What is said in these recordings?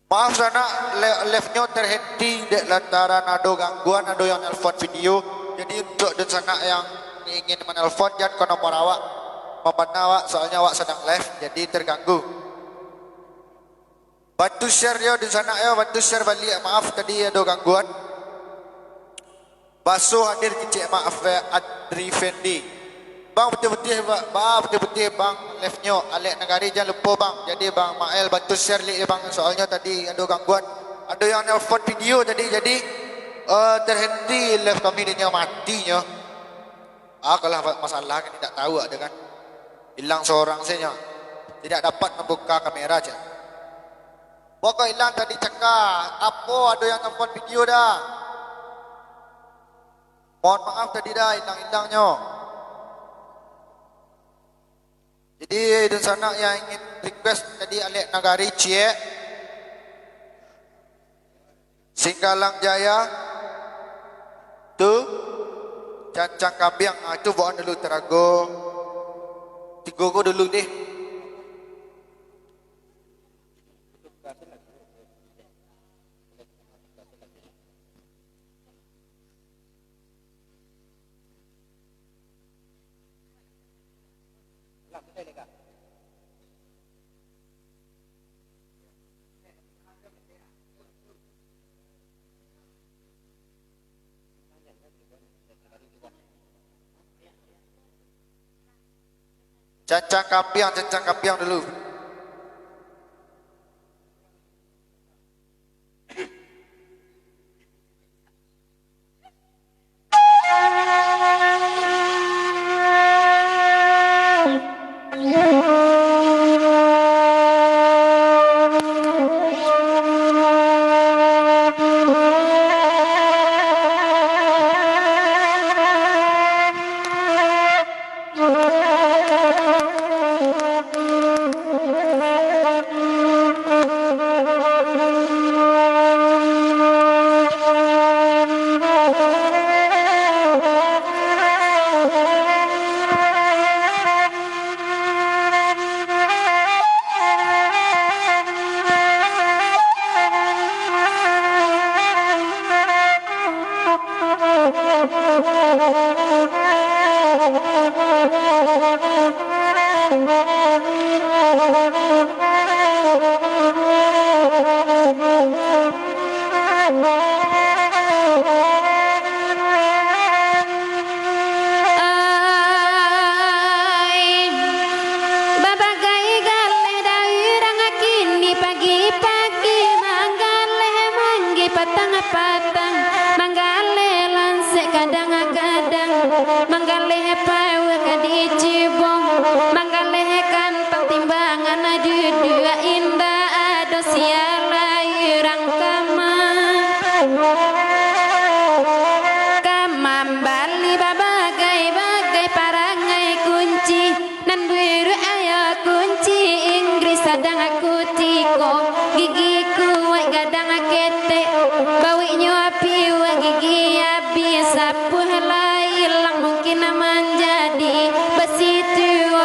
Maaf sana live-nya terhenti lantaran ada gangguan, ada yang nelfon video. Jadi untuk dan sana yang ingin menelpon jangan ke nomor awak, memana awak soalnya awak sedang live jadi terganggu. Bantu share ya di sana ya, bantu share balik. Maaf tadi ada gangguan. Baso hadir kecil, maaf ya Adri Fendi. Bang betul-betul bang, betul-betul bang live-nya Alek Negari jangan lupa bang. Jadi bang Mael bantu share link bang, soalnya tadi ada gangguan. Ada yang nelfon video tadi jadi terhenti live kami dia matinya. Kalau masalah kan tidak tahu ada kan. Hilang seorang saja. Tidak dapat membuka kamera aja. Pokok hilang tadi cakap. Apa ada yang nelfon video dah. Mohon maaf tadi dah hilang-hilangnya. Jadi di sana yang ingin request tadi Alek Nagari Cie Singgalang Jaya tu Cancang Kambiang itu bawa dulu terago tiga go dulu deh. Cancang Kambiang dulu.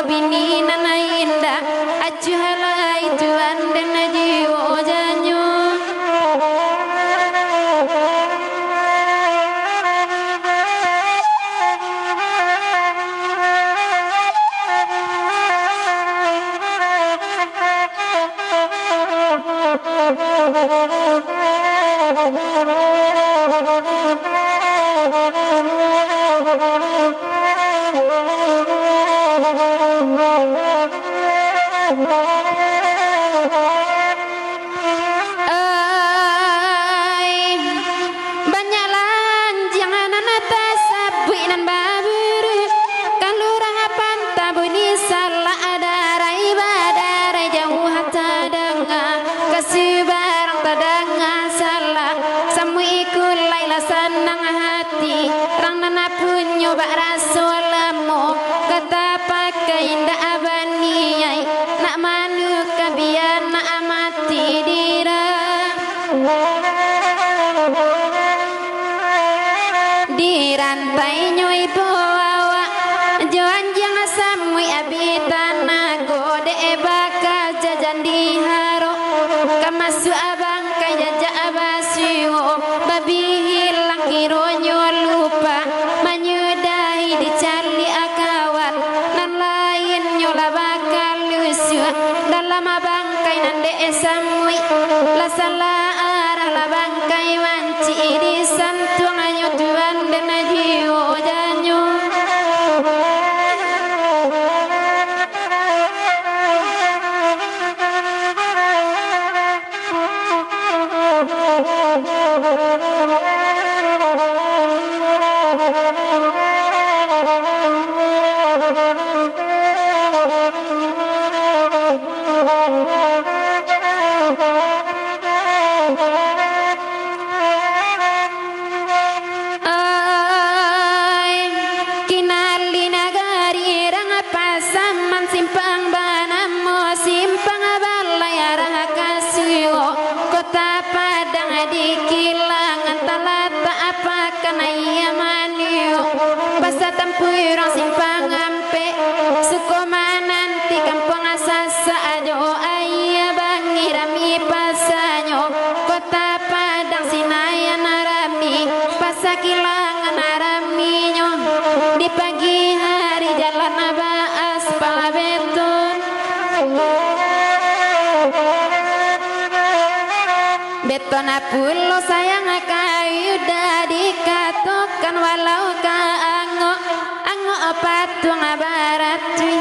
Bini nana indah acuh halai tuan jandi haro kamasu abang kaya jaja abasio babi hilang kironyo lupa menyudahi dicari akawat nan lain nyola bakal lusu dalam bangkai nande esamui la salah arah la bangkai wanci di santuang anyo tuan dan ajiu janyo Tampurang simpang ampe sukomanan ti kampung asasa ajo ayah bangi rami pasanyo kota Padang sinayan arami pasakilangan araminyo di pagi hari jalan abaas palabeton beton apulo sayang kayu dah dikatukan walau kaango patung baratui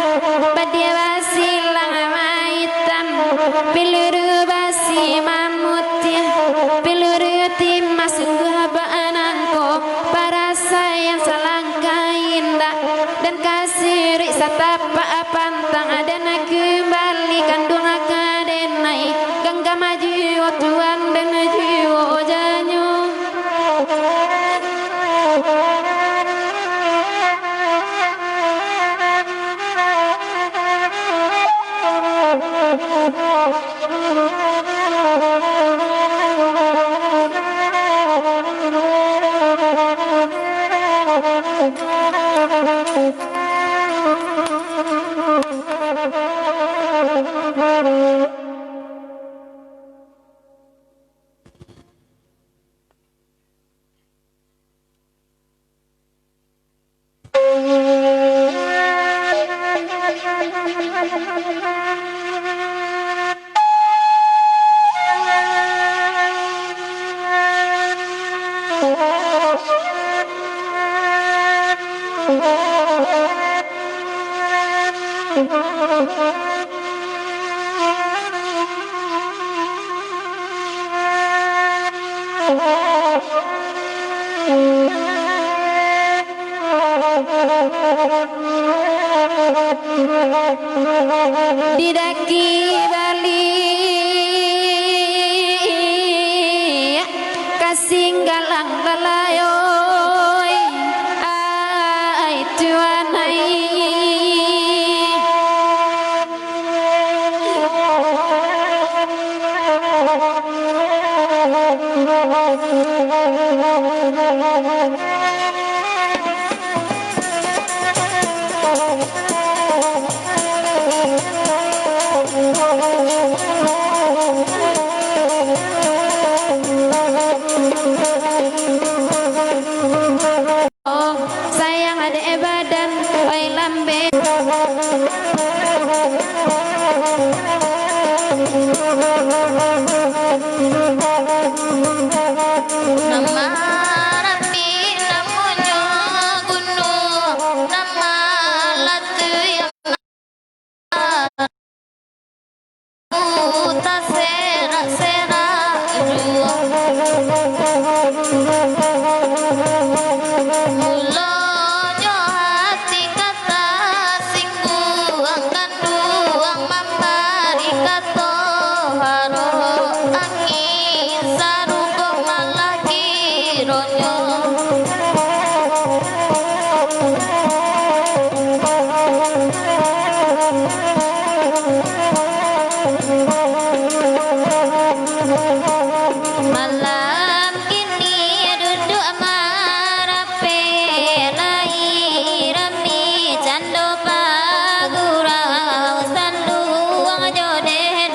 badia basilang maitam piluru basi mamutia piluru timas sungguh baanangko para sayang salangkah indah dan kasih satapa pantang dan kembali kandung akadenai gangga maju tuan dan jiwa janyo didaki Bali kasinggalang lalayoy ay tuanay sayang ada badan oi lambe nama rapi namunyo gunung nama latu yang uta sera sera mulonyo hati kata singguang kanduang mambari kato haro angin sarubong malaki ronyo malam kini duduk marape nai rami cando pagurau sanduang joden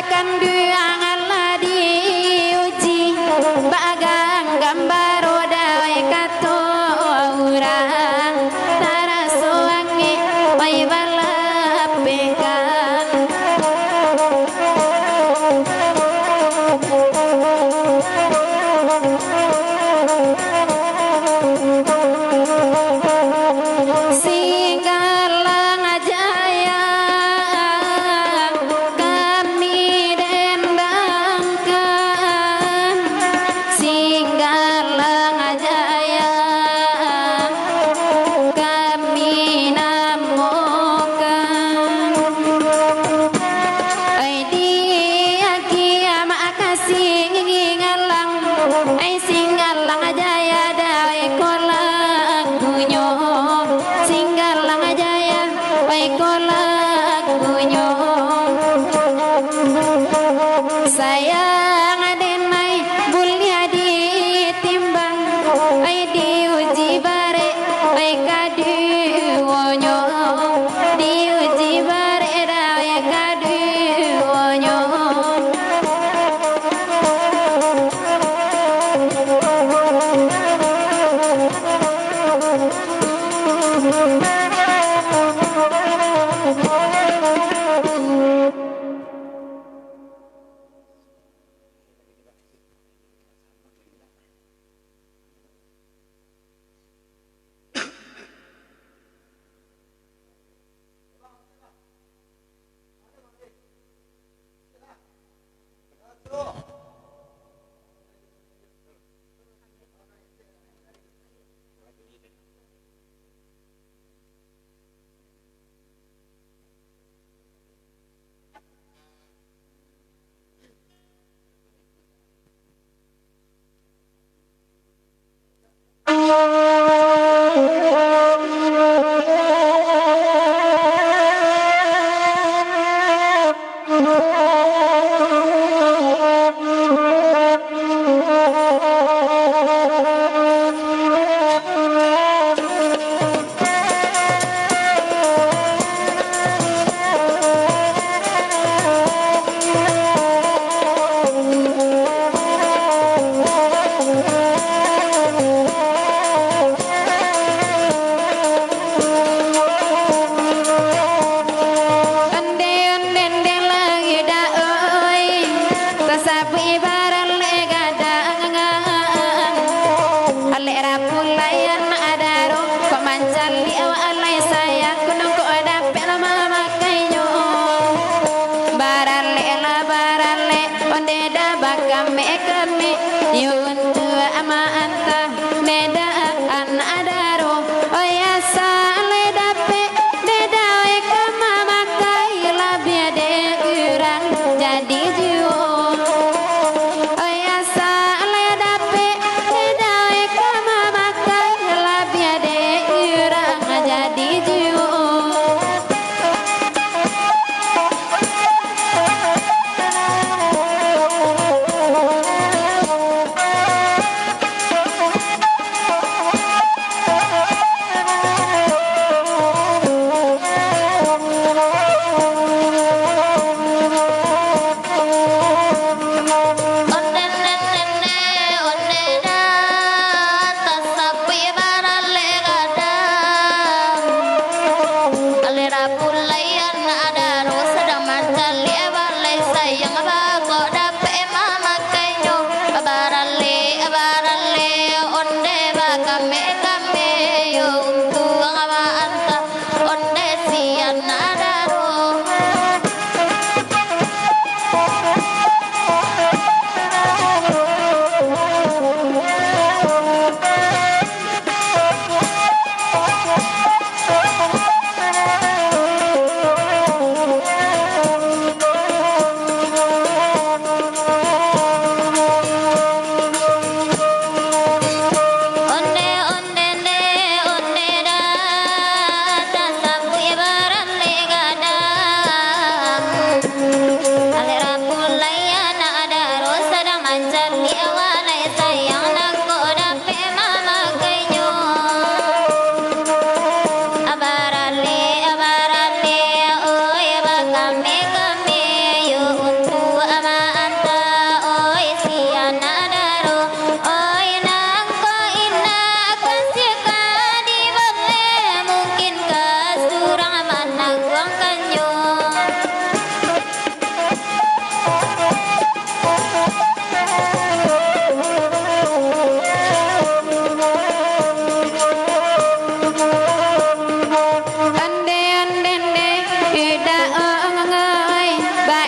akan biang Allah diuji bagang gambar dawai kato orang taraso wangi oi balapekan Singgalang jaya kami dendangkan Singgalang jaya kami namokan ai dia kiamat kasih ngalang ai singgalang jaya dai kolang gunyo singgalang jaya ai kolang gunyo sayang aden mai bulia ditimbang ai diuji bare ai kadu wonyo diuji bare ai kadu wonyo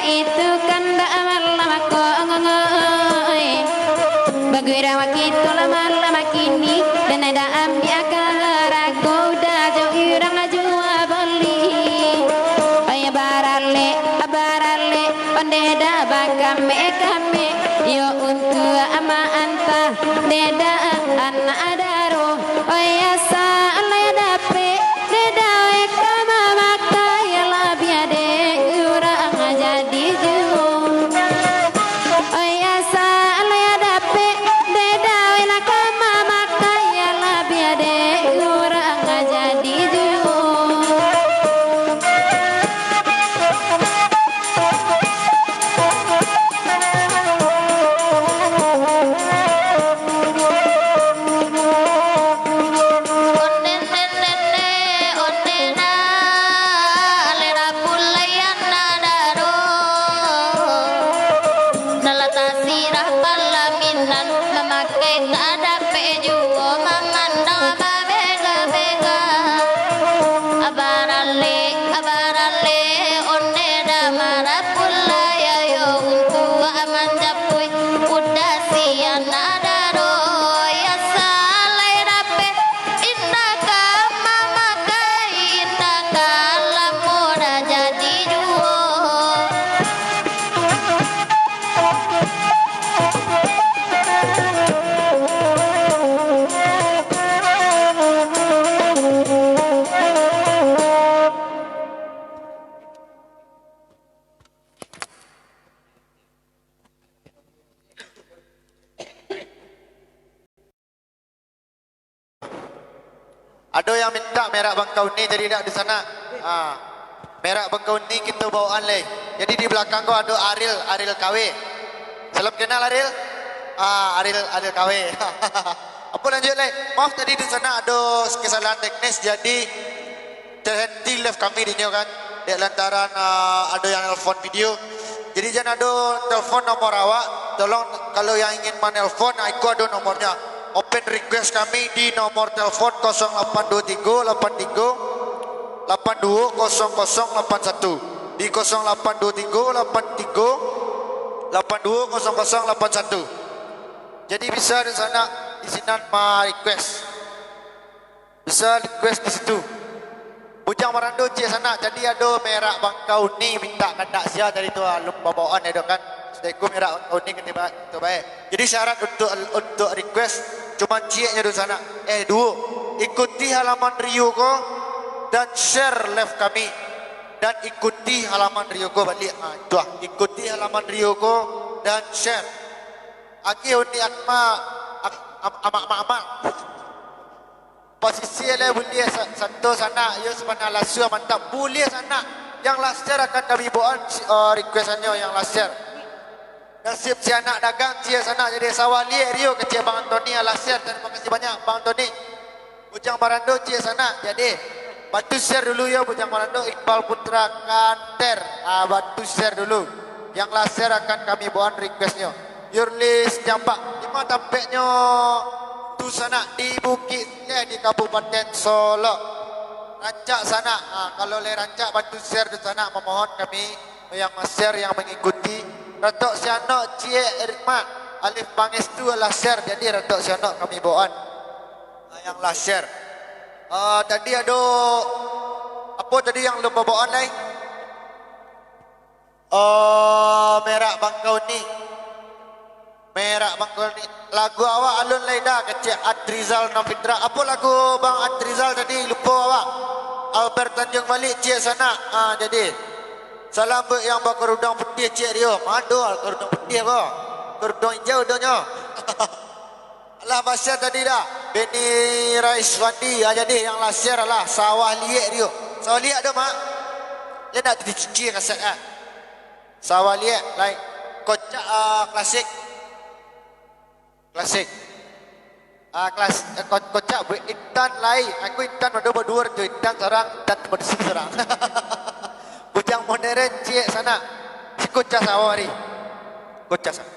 itu kan dak lama ko ngongoy bagwira wakitu lama kini dan ada ambi akara goda jo irang ajua beli ay barale ondeda bakame kame yo untuk ama anta deda anak adaro oya sa alay dape deda kama makaya labiade urang jadi juo oya sa alay dape deda kama makaya labiade urang jadi juo Ada yang minta merak bangkau ni jadi tak di sana. Merak bangkau ni kita bawaan leh. Jadi di belakang kau ada Aril KW. Salam kenal Aril? Aril KW. Apa lanjut leh? Maaf tadi di sana ada kesalahan teknis jadi terhenti live kami di kan. Dek lantaran ada yang nelfon video. Jadi jangan ada telefon nomor awak. Tolong kalau yang ingin menelpon, aku ada nomornya. Open request kami di nomor telepon 0823 83 82 0081 di 0823 83 82 0081. Jadi bisa di sana di sini request. Bisa request di situ. Bujang Marando cik sana. Jadi ada merak bangkau ni minta kandak sia dari tu bawaan ada kan. Sedekku merak bangkau ni ketiba tu baik. Jadi syarat untuk request cuma cieknya di sana. Dua, ikuti halaman Rio ko dan share live kami dan ikuti halaman Rio ko balik. Itu ikuti halaman Rio ko dan share. Aki undi amak posisi le boleh satu sana. Yo sebenarnya lasu mantap boleh sana. Yang last share akan kami bawa requestannya yang last share. Nasib si anak dagang cia sana jadi sawali Rio kecil Bang Antoni Alasir. Terima kasih banyak Bang Antoni. Bujang Marando cia sana. Jadi bantu share dulu ya Bujang Marando. Iqbal Putra Kanter. Bantu share dulu. Yang laser akan kami bawa requestnya. Yurlis Jampak. Di mana tampaknya tu sana di Bukit di Kabupaten Solo. Rancak sana. Kalau le rancak bantu share di sana. Memohon kami yang share yang mengikuti. Ratok sianok cie Irma Alif Pangestu laser. Jadi ratok sianok kami bawaan yang laser. Tadi ada apa tadi yang lupa bawaan lain? Merak bangkau ni. Merak bangkau ni. Lagu awak alun lain dah kecil Adrizal Nafitra. Apa lagu Bang Adrizal tadi lupa awak? Albert Tanjung balik cie sana. Jadi salam buat yang bakar udang putih cik dia. Madu kerudung putih apa? Kerudung hijau donya. Alah basyar tadi dah. Beni Raiswandi. Jadi yang lasyar lah sawah liek dia. Sawah liek ada mak? Dia nak dicuci kaset kan? Sawah liek like kocak klasik. Klasik. Kocak intan lain. Aku intan ada berdua tu. Intan seorang, intan bersih seorang. Bujang modern cik sana. Si kocak sawah hari. Kocak sawah.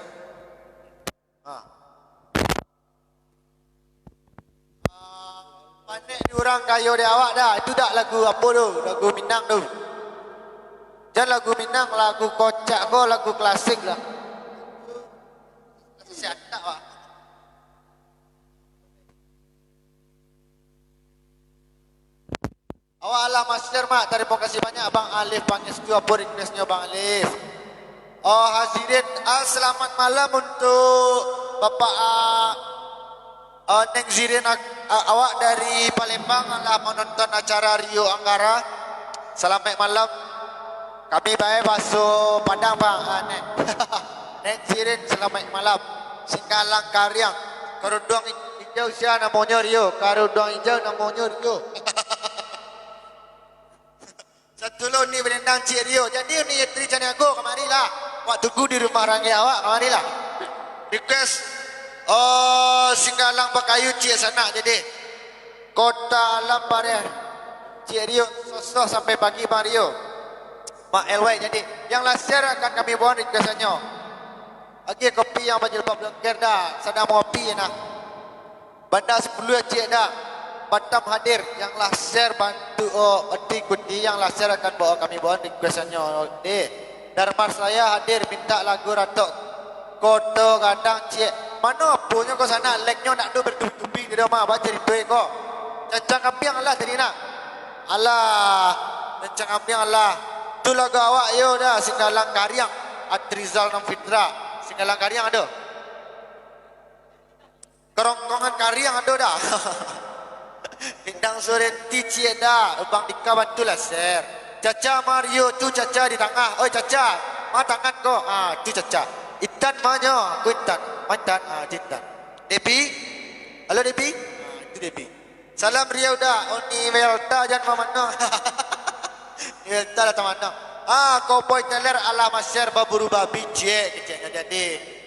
Panik diorang kayu dia awak dah. Itu tak lagu apa tu? Lagu Minang tu. Dan lagu Minang, lagu kocak ko, lagu klasik lah. Masih ada Pak. Awak alah master mak, terima kasih banyak Abang Alif panggil apa requestnya Bang Alif. Oh hadirin, selamat malam untuk Bapak Neng Zirin awak dari Palembang alah menonton acara Rio Anggara. Selamat malam. Kami baik basuh Padang Bang Neng. Neng Zirin selamat malam. Singgalang Karyang. Kerudung hijau sia namanya Rio. Kerudung hijau namanya Rio. Satu lo ni berendang Cik Rio. Jadi ni Tri Caniago kemarilah. Wak tunggu di rumah rangi awak kemarilah. Request Singgalang Bakayu Cik sana jadi. Kota Alam Pariah. Cik Rio sosok sampai pagi Bang Rio. Mak LY jadi. Yang laser akan kami bawa requestannya. Lagi kopi yang berjilbab lengker dah. Sedang ngopi nak. Bandar 10 Cik dah. Batam hadir yang laser bantu ikuti yang laser akan bawa requestannya. Darmar saya hadir minta lagu Ratok Koto Gadang Cik. Mana punya kau sana leknya nak do bertubi di rumah baca di tuai kau. Cancang kampiang Allah tadi nak. Allah cancang kampiang Allah. Tu lagu awak yo dah Singgalang Karyang Adrizal dan Fitra. Singgalang Karyang ada. Kerongkongan Karyang ada dah. Indang Sorenti Cik dah. Bang Dika bantulah share. Caca Mario tu Caca di tengah. Oi Caca, mana tangan kau? Tu Caca. Intan mana? Ku Intan. Intan, Intan. Debbie? Halo Debbie? Itu Debbie. Salam Riau dah. Oni Welta jangan mana. Welta lah mana. Cowboy teler ala masyar baburu babi Cik. Kecilnya jadi.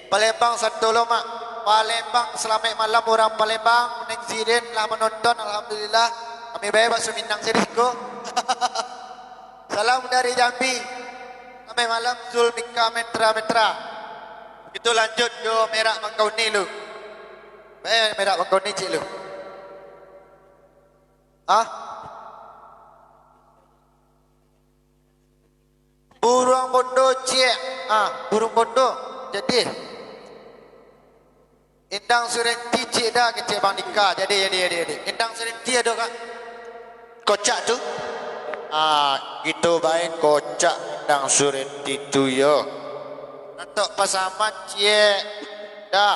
Palembang satu lo mak. Palembang selamat malam orang Palembang. Neng Zirin lah menonton alhamdulillah. Kami baik bakso Minang Seriko. Salam dari Jambi. Selamat malam Zulmika Metra. Itu lanjut ke Merak Mangkauni lu. Baik Merak Mangkauni Cik lu. Burung bondo Cik. Burung bondo. Jadi Indang Surenti Cik dah ke Cik Bang Dika. Jadi. Indang Surenti ada kak? Kocak tu? Gitu baik kocak Indang Surenti tu yo. Untuk pasaman Cik dah.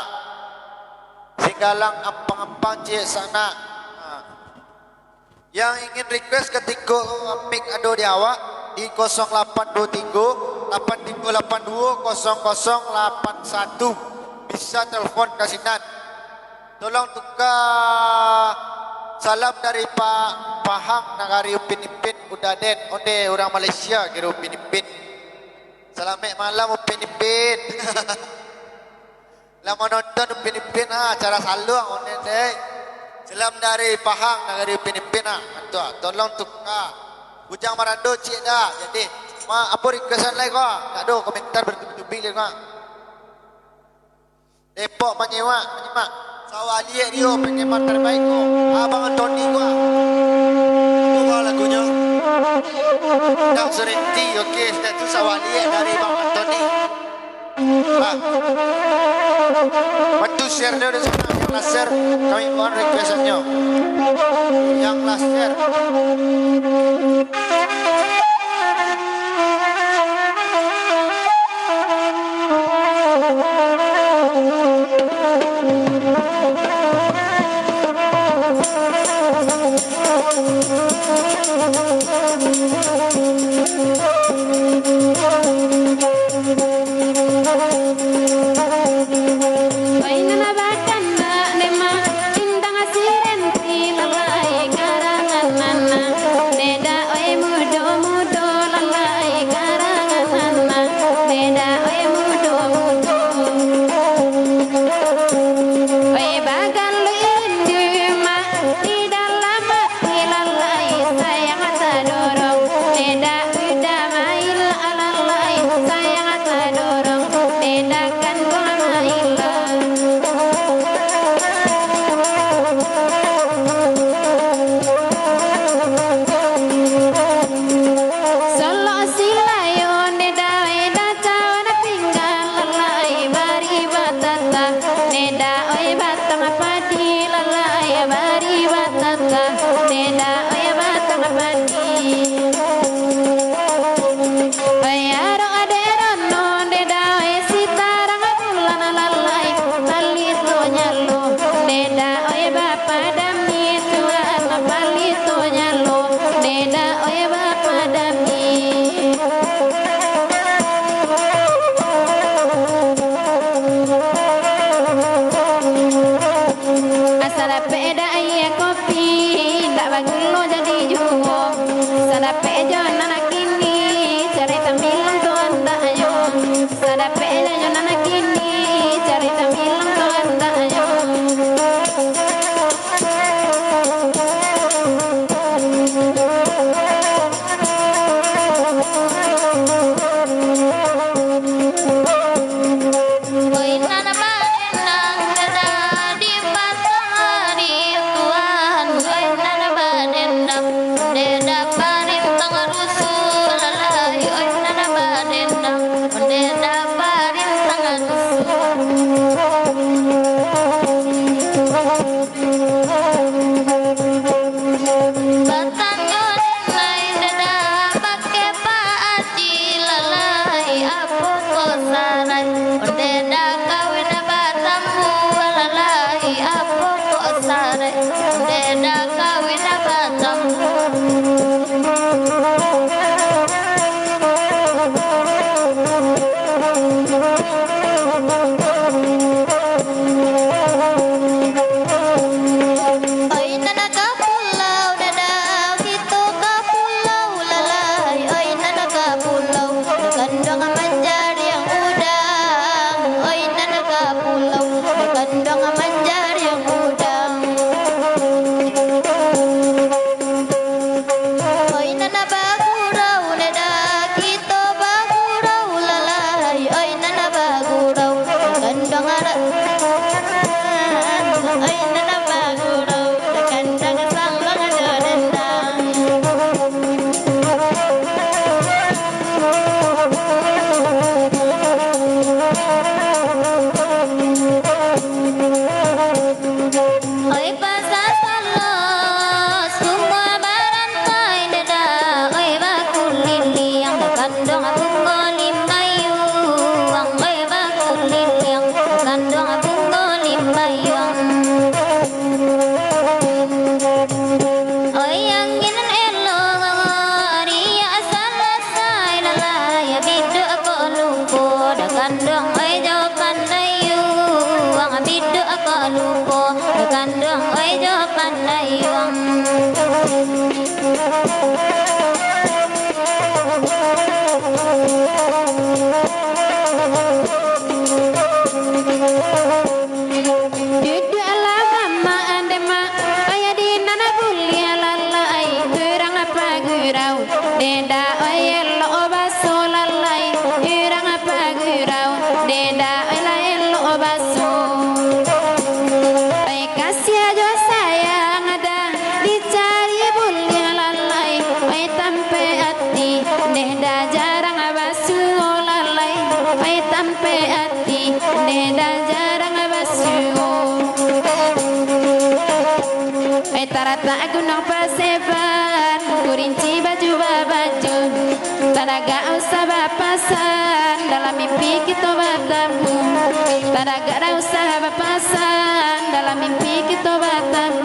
Singgalang ampang-ampang Cik sana. Yang ingin request ketika mic ada di awak di 0823 8382 0081. Bisa telefon kasinan. Tolong tukar salam dari Pak Pahang Nagari Upin Ipin Udaden. Onde orang Malaysia kira Upin Ipin. Selamat malam Upin Ipin. Lama nonton Upin Ipin acara saluang onde deh. Salam dari Pahang Nagari Upin Ipin tolong tukar. Bujang Marando Cik dah. Jadi apa requestan lagi kau? Tak ada komentar bertubi-tubi lagi kau. Depok menyemak. Sawali Rio penyemak terbaik ko. Abang Tony ko. Apa lagunya? Indang Surenti. Okey, sudah tu Sawali dari Bang Tony. Bantu share dia di sana. Yang laser kami buat requestannya. Yang laser. Indang Surenti labai karangan nana. Oi nana ka pulau dadah gitu ka pulau lalai. Oi nana ka pulau kandang manjar yang udang. Oi nana ka pulau kandang manjar yang udang. Oi nana bagurau dadah gitu bagurau lalai. Oi nana bagurau kandang Oi nana bagurau kandang sambang dendang. Oi pasar salos semua barantai dadah. Oi bakul liliang kandang bunga limayuang. Oi bakul liliang kandang bunga limayuang. Oi anginan elong dia salasai lalai bidu aku lupa dah kandang. Oi jawapan dayuang bidu aku lupa dah kandang. Oi jawapan dayuang. Duduklah mama andema ayah di nana bulia lalai urang apa gurau deda oyelo obaso lalai urang apa gurau deda oyelo obaso ay kasih aja sayang ada dicari bulia lalai ay tampe hati deda jarang abasu lalai ay tampe hati deda jarang abasu. Tarata gunung paseban kurinci baju baju taraga usah bapasan dalam mimpi kita bertemu taraga usah bapasan dalam mimpi kita bertemu.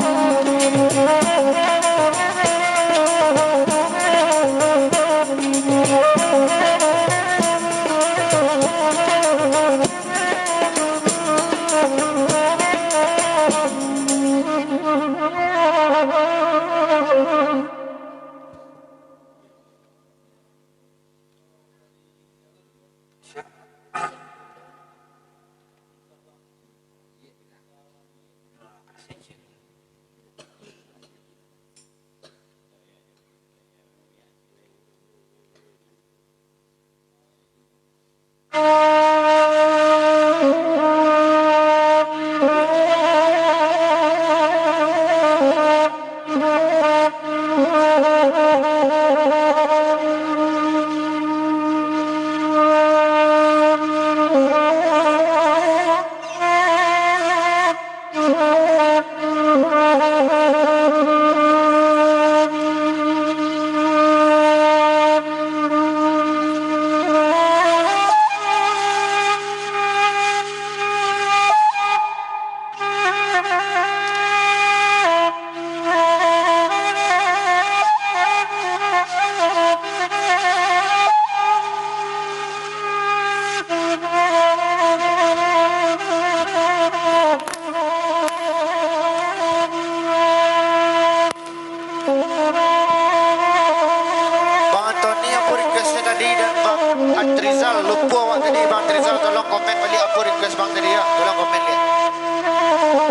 Trizal lupa awak tadi Bang Trizal, tolong komen balik apa request Bang tadi ya, tolong komen lihat.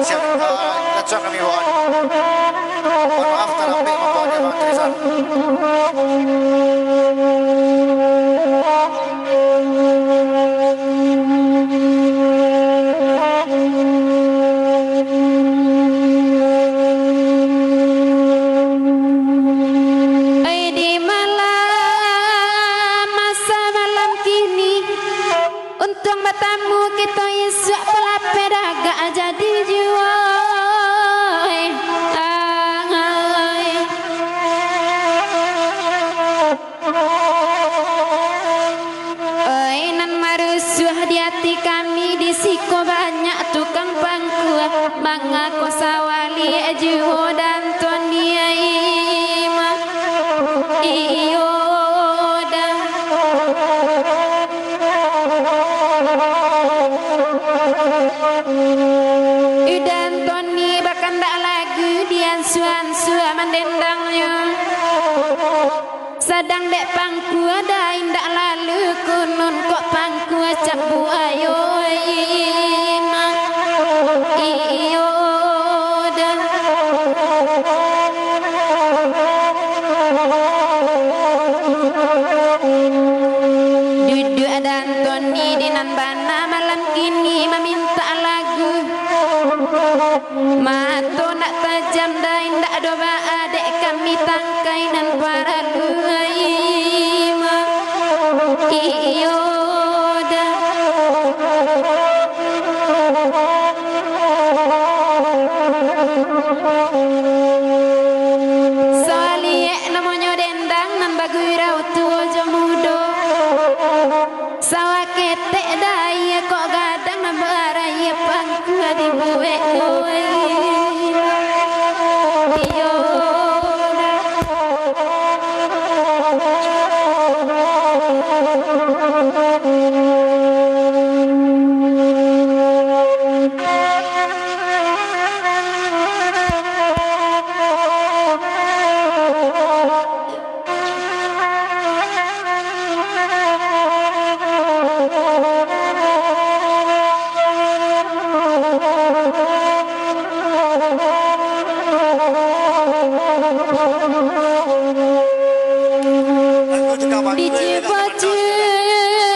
Siap, lanjut kami bawaan. Mohon maaf terlambat membawanya Bang Trizal. Tamu kita isak pelapeda gak jadi jua. Nan marusuh di hati kami di siko banyak tukang pangku bangga kosawali juho dan tuan dia ima iyo dan sedang dek pangku ada indak lalu kunun kok pangku capu ayo imang iyo dah duduk dan Tony dinan bana malam ini meminta lagu mata nak tajam dah indak doa adek kami tangkai dan para luaima iyo dah soaliek namanya dendang nan bagurau tua jomudo sawa ketek daya kok gadang nan baraya pangku di buek iyo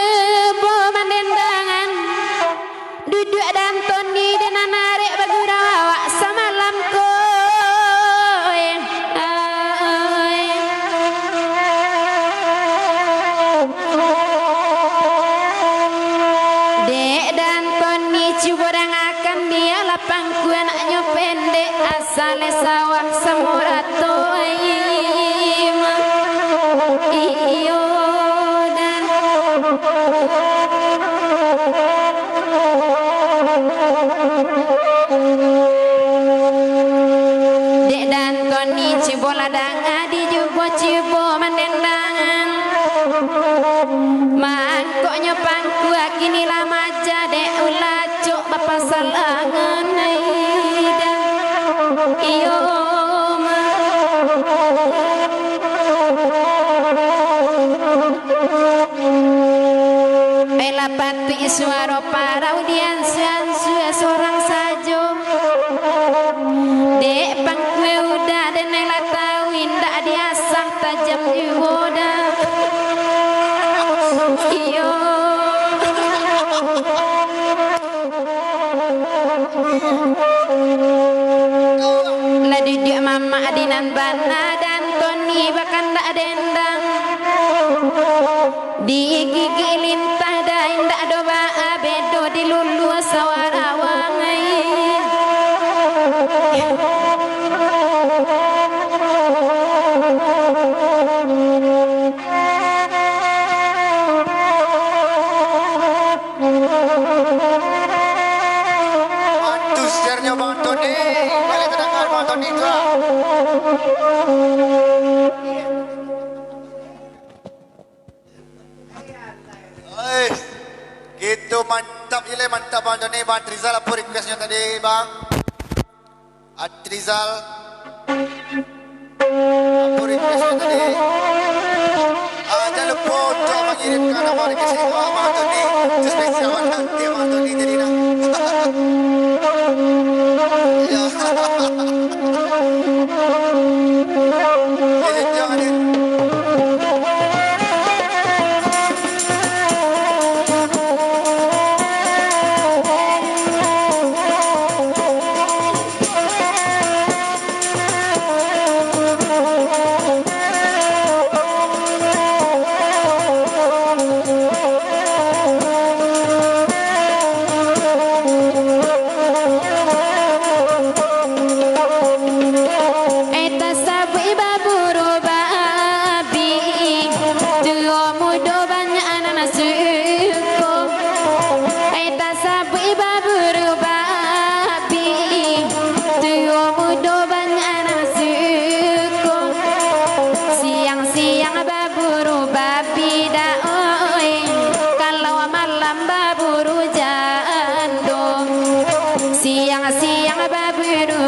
Dicoba mendendangan duduk dan Tony dengan narik bagurau awak semalam koy dek dan Tony coba akan dia lapangku anaknya pendek asale sawah semurato iyo dan dek dan Tony cibola danga di jubo cibo mendendangan mangkoknya pangku kini lama jade ulah cok bapak salangan iyo Ela pati suara para audiensian seorang sajo dek pangku udah dan ela tahu indah diasah tajam jiwa iyo lah duduk mama adinan bana dan Tony bahkan tak dendang di gigi lintah dah indak doa bedo di lulu sawarawang Bantu share-nya Bang Tony. Boleh terdengar Bang Tony juga. Oi, gitu mantap gila mantap Bang Tony. Bang Trizal apa requestnya tadi Bang? Trizal apa requestnya tadi? Jangan lupa untuk mengirimkan nama requestnya ke Bang Tony. Itu spesial nanti Bang Tony jadi nak. Ya. Jangan ni.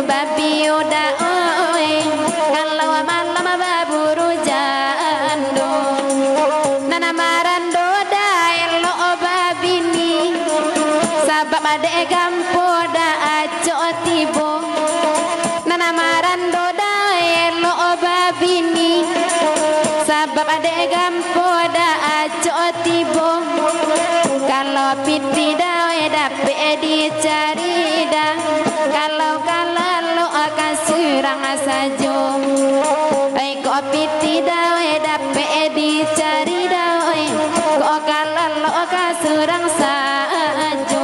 babi udah oi kalau malam baburu jando ade gampo da ajo tibo nana marando da elo babini sabab ade gampo da ajo tibo kalau piti da dape dicari da kalau lo akan surang sajo ai ko piti da dape dicari da ko kalau lo akan surang sajo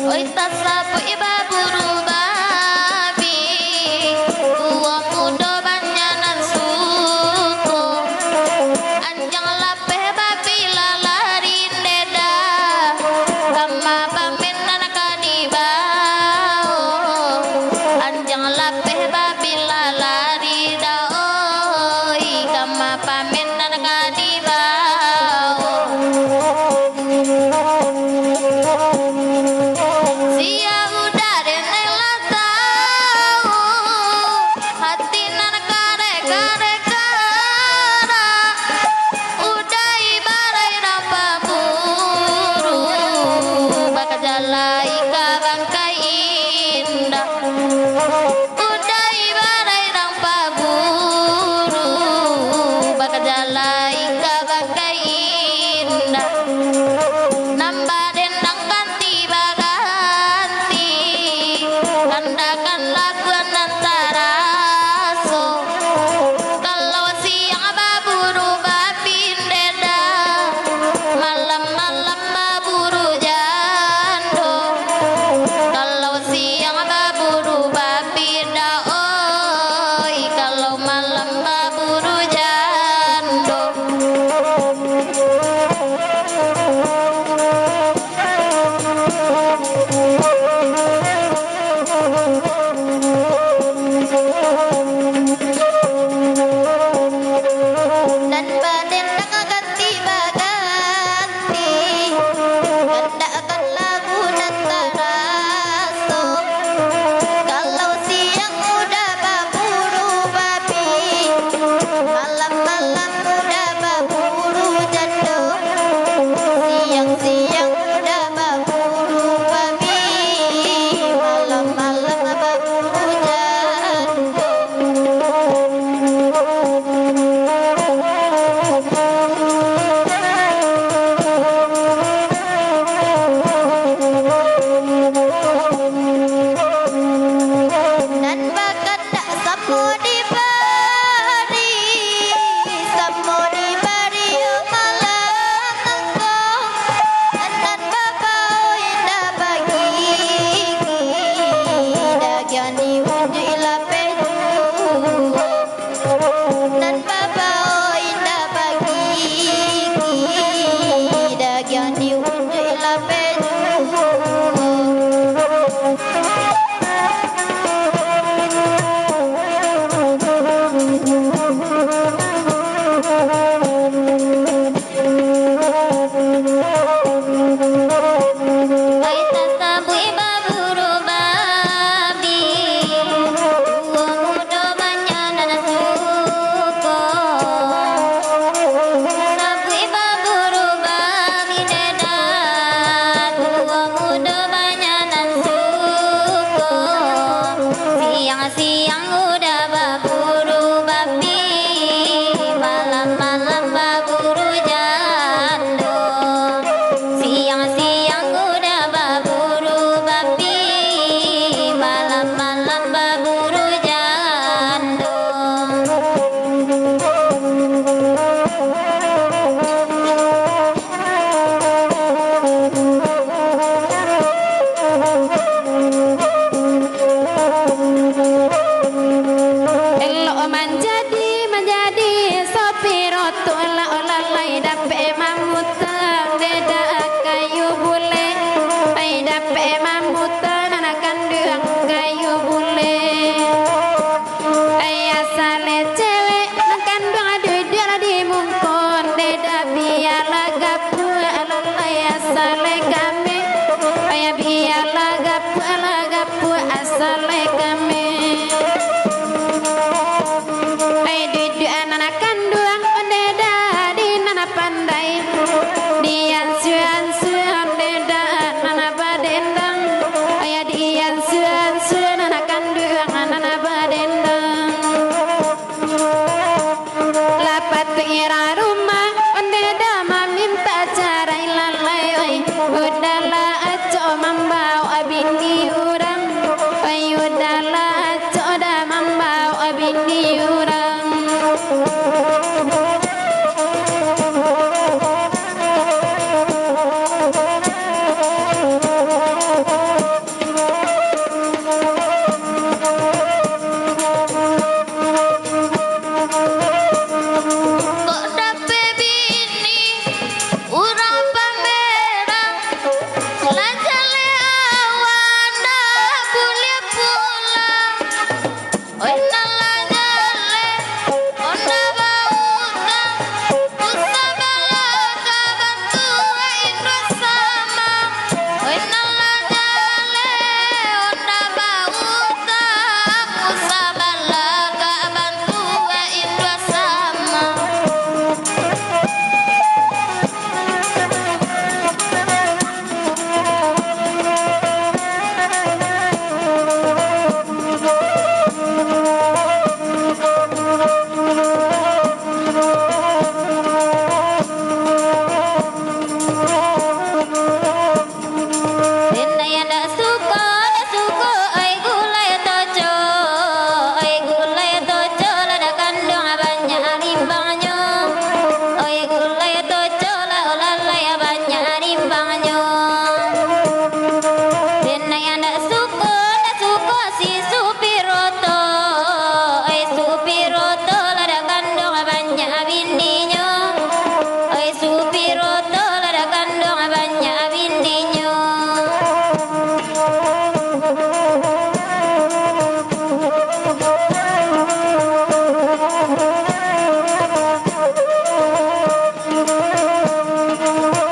Oi tasapu iba buru babi tua muda banyanan suku anjang lapeh babi lalarin deda kama paminan kadibao anjang lapeh babi lalari daoi kama paminan kadibao Sia udah denela tahu hati nan kare kare kara udah ibarai rampa buru baka jalai kabangkai indah udah ibarai rampa buru baka jalai kabangkai indah nambah dendang ganti baganti kandakan laguan antara so kalau siang baburu babin deda malam-malam baburu jando kalau siang baburu babin daoi kalau malam baburu jando dan badan ganti baganti kandakan lagu nantara so kalau siang udah baburu babi malam-malam udah baburu jando siang-siang udah baburu babi malam-malam baburu jando dan bakat tak samo diberi malam engkau dan bapak indah bagi dagiani uji lapeju dan bapak indah bagi dagiani uji lapeju Oi tasabu iba buru babi tua muda banyanan suku sabu iba buru babi deda tua muda banyanan suku siang-siang udah baburu babi malam-malam baburu jando siang-siang udah baburu babi malam-malam baburu jando elo menjadi sopir oto olalai dape mamutang deda kayu bule ai dape mamutang akan duang kayu bule ai asale cewek akan duang duduk di mungkon deda biala gapu alalai asale kami ai biala gapu saleh kami ai di anak kanduang ondeda di nana pandai dian suan ondeda nana badendang aya dian suan nana kanduang nana badendang lapat ira rumah ondeda minta cara ilalai oi udala aco mambau abini urang oi udala aco da mambau abini urang Kok dape bini urang pamerang lajale awan dah boleh pulang oi nalajale onda bautang usama laga bantu indra sama oi nalajale onda bautang usama laga bantu indra sama. Dena da suko ai gulai tojo lada kandung banyak rimbangnya ai gulai tojo la olalai banyak rimbangnya dena da suko si supiroto ai supiroto lada kandung banyak bindinya ai supiroto lada kandung banyak bindinya.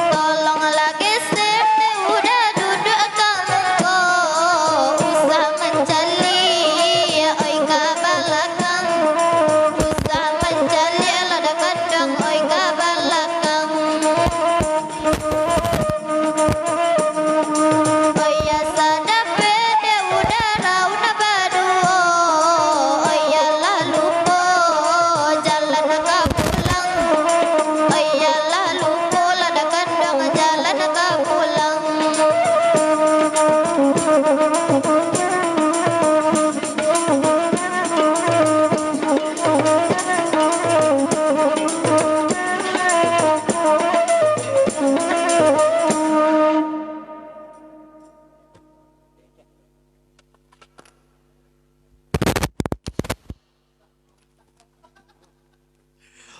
Tolonglah geser udah duduk kamu usah mencali oi ka balakang usah mencali lada kandang oi ka balakang oi ya sadape de udah rauna baduo oi ya lalu po jalan ka pulang oi ya lalu po lada kandang jalan ka pulang.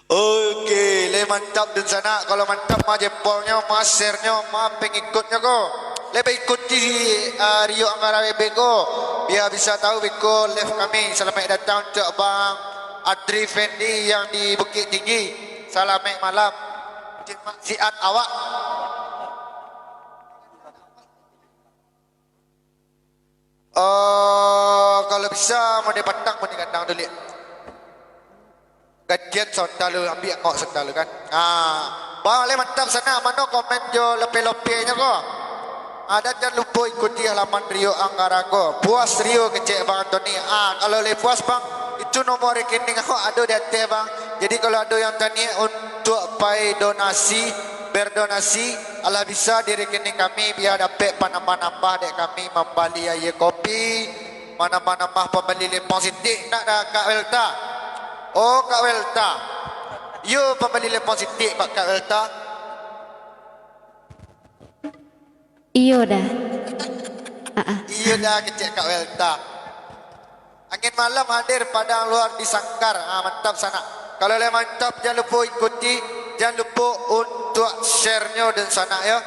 Okey, le mantap di sana. Kalau mantap mah jempolnya, mah share-nya, mah pengikutnya ko. Lebih ikuti Rio Anggara WB ko. Biar bisa tahu Beko live kami. Selamat datang untuk Bang Adri Fendi yang di Bukit Tinggi. Selamat malam. Siat awak. Kalau bisa mau dipatang mau dikandang dulu. Gajian sonda lu ambil ngok sonda lu kan. Boleh mantap sana. Mana komen jo lepe-lepenya ko. Ada jangan lupa ikuti halaman Rio Anggara ko. Puas Rio kecek Bang Tony. Kalau le puas Bang, itu nomor rekening aku ada di atas Bang. Jadi kalau ada yang tanya untuk pai donasi, berdonasi, Allah bisa di rekening kami biar dapat panambah-nambah dek kami membeli air kopi, mana-mana pembeli lemong sintik nak dah Kak Welta. Oh Kak Welta. You pembeli lemong sintik Kak Welta. iyo dah Iya dah kecek Kak Welta. Angin malam hadir padang luar di Sangkar. Mantap sana. Kalau le mantap jangan lupa ikuti, jangan lupa untuk share-nya dan sana ya.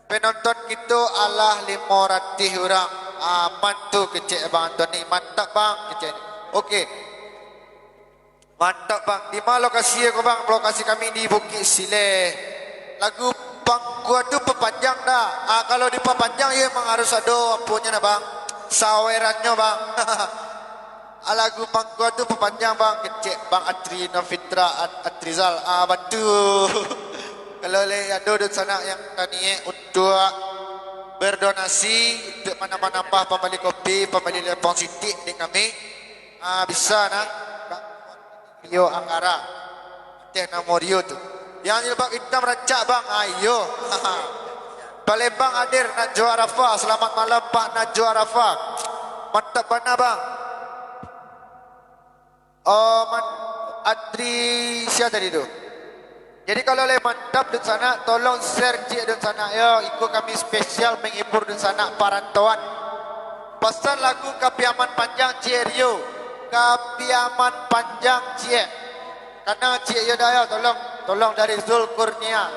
Penonton kita Allah 500 orang. Mantu kecek Bang Tony. Mantap Bang kecek. Okey. Mantap Bang. Di mana lokasi aku Bang? Lokasi kami di Bukit Sileh. Lagu Bangku gua tuh pepanjang dah. Kalau diperpanjang ya emang harus ada punya nah bang. Sawerannya bang. Lagu bang gua tuh pepanjang bang. Kecek bang Adri Novitra Adrizal. Bantu. Kalau le ada di sana yang tani untuk berdonasi untuk menambah pembeli kopi, pembeli lepong sitik di kami. Bisa nah. Bang Rio Angkara. Teh nama Rio tu. Yang jilbab hitam rancak bang. Ayo. Palembang hadir Najwa Arafah. Selamat malam Pak Najwa Arafah. Mantap mana bang? Oh, Adri siapa tadi tu? Jadi kalau le mantap di sana, tolong share cik di sana yo. Ikut kami spesial menghibur di sana perantauan. Pesan lagu Kapiaman Panjang Cik Rio. Kapiaman Panjang Cik. Karena Cik yo dah yo, tolong dari Zul Kurnia.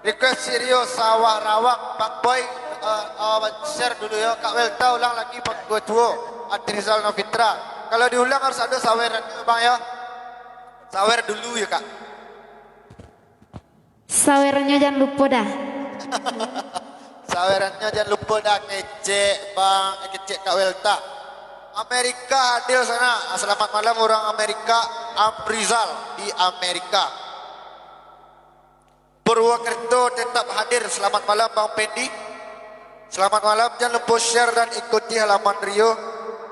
Request Cik Rio Sawah Rawang Bang Boy share dulu yo. Kak Welta ulang lagi Bang Tua Adrizal Novitra. Kalau diulang harus ada saweran bang ya. Sawer dulu ya kak. Sawernya jangan lupa dah. Sawerannya jangan lupa dah. Kecek bang, kecek Kak Welta. Amerika hadir sana. Selamat malam orang Amerika. Amrizal di Amerika. Purwokerto tetap hadir. Selamat malam Bang Pendi. Selamat malam, jangan lupa share dan ikuti halaman Rio.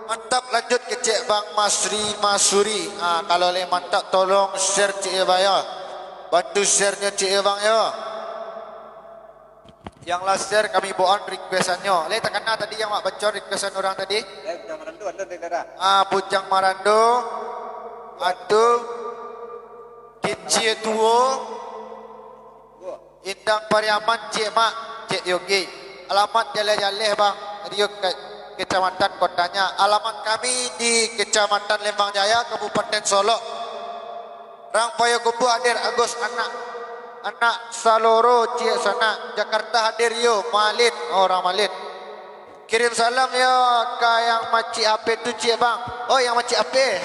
Mantap, lanjut ke Cik Bang Masuri. Kalau le mantap tolong share Cik Bang ya. Bantu share-nya Cik Bang ya. Yang last share kami bohong requestannya. Le tak kena tadi yang mak baca requestan orang tadi. Bujang Marando ada di daerah. Bujang Marando. Aduh. Kecil Tuo. Indang Pariaman Cik Mak, Cik Yogi. Alamat Jaleh-Jaleh Bang. Rio Kecamatan Kotanya. Alamat kami di Kecamatan Lembang Jaya, Kabupaten Solok. Rang Payakumbu hadir Agus anak Saloro Cik sana. Jakarta hadir yo Malin, orang Malin. Kirim salam yo ke yang Makcik Ape tu Cik Bang. Oh yang Makcik Ape.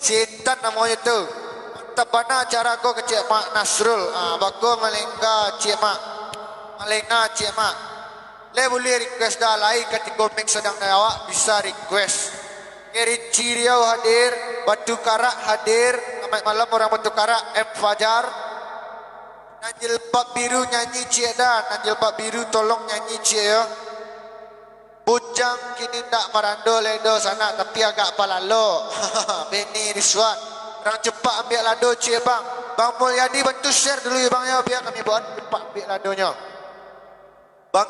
Sintan namanya tu. Mantap mana cara kau ke Cik Mak Nasrul. Bagus melengga Cik Mak. Melengga Cik Mak. Le boleh request dah lain ketika mix sedang awak bisa request. Kerici Riau hadir, Batu Karak hadir, selamat malam orang Batu Karak, M Fajar. Nanjil Pak Biru nyanyi Cik dah, Nanjil Pak Biru tolong nyanyi Cik ya. Bujang kini tak merando ledo sana tapi agak palalo. Beni Rizwan, orang cepat ambil lado Cik Bang. Bang Mulyadi bantu share dulu ya Bang ya biar kami buat cepat ambil ladonya. Bang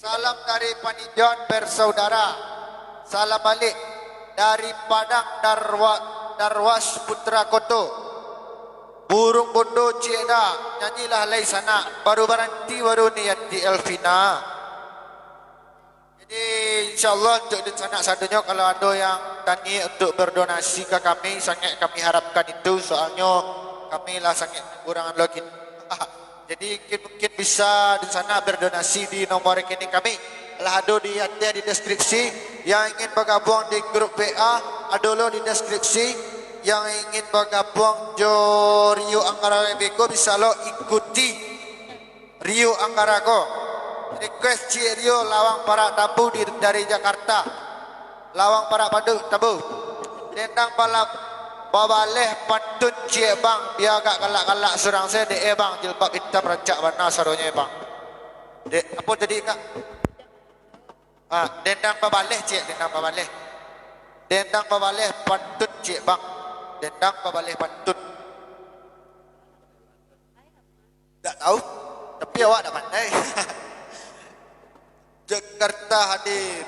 salam dari Panijon bersaudara. Salam balik dari Padang Darwas Putra Koto. Burung bondo Cida nyanyilah lay sana. Baru berhenti baru niat di Elvina. Jadi insyaAllah untuk di sana satunya kalau ada yang tani untuk berdonasi ke kami sangat kami harapkan itu soalnya kami lah sangat kekurangan login. Jadi mungkin bisa di sana berdonasi di nomor rekening kami. Lah ada di deskripsi. Yang ingin bergabung di grup WA ada lo di deskripsi. Yang ingin bergabung jo Rio Angkara Beko bisa lo ikuti Rio Angkara ko. Request Cik Rio lawang para tabu dari Jakarta. Lawang para tabu. Dendang balap babaleh pantun Cik Bang biar agak galak-galak surang saya dek bang jilbab hitam rancak warna saronya bang. Dek apa tadi kak? Dendang babaleh Cik, dendang babaleh. Dendang babaleh pantun Cik Bang. Dendang babaleh pantun. Tak tahu tapi awak tak pandai. Jakarta hadir.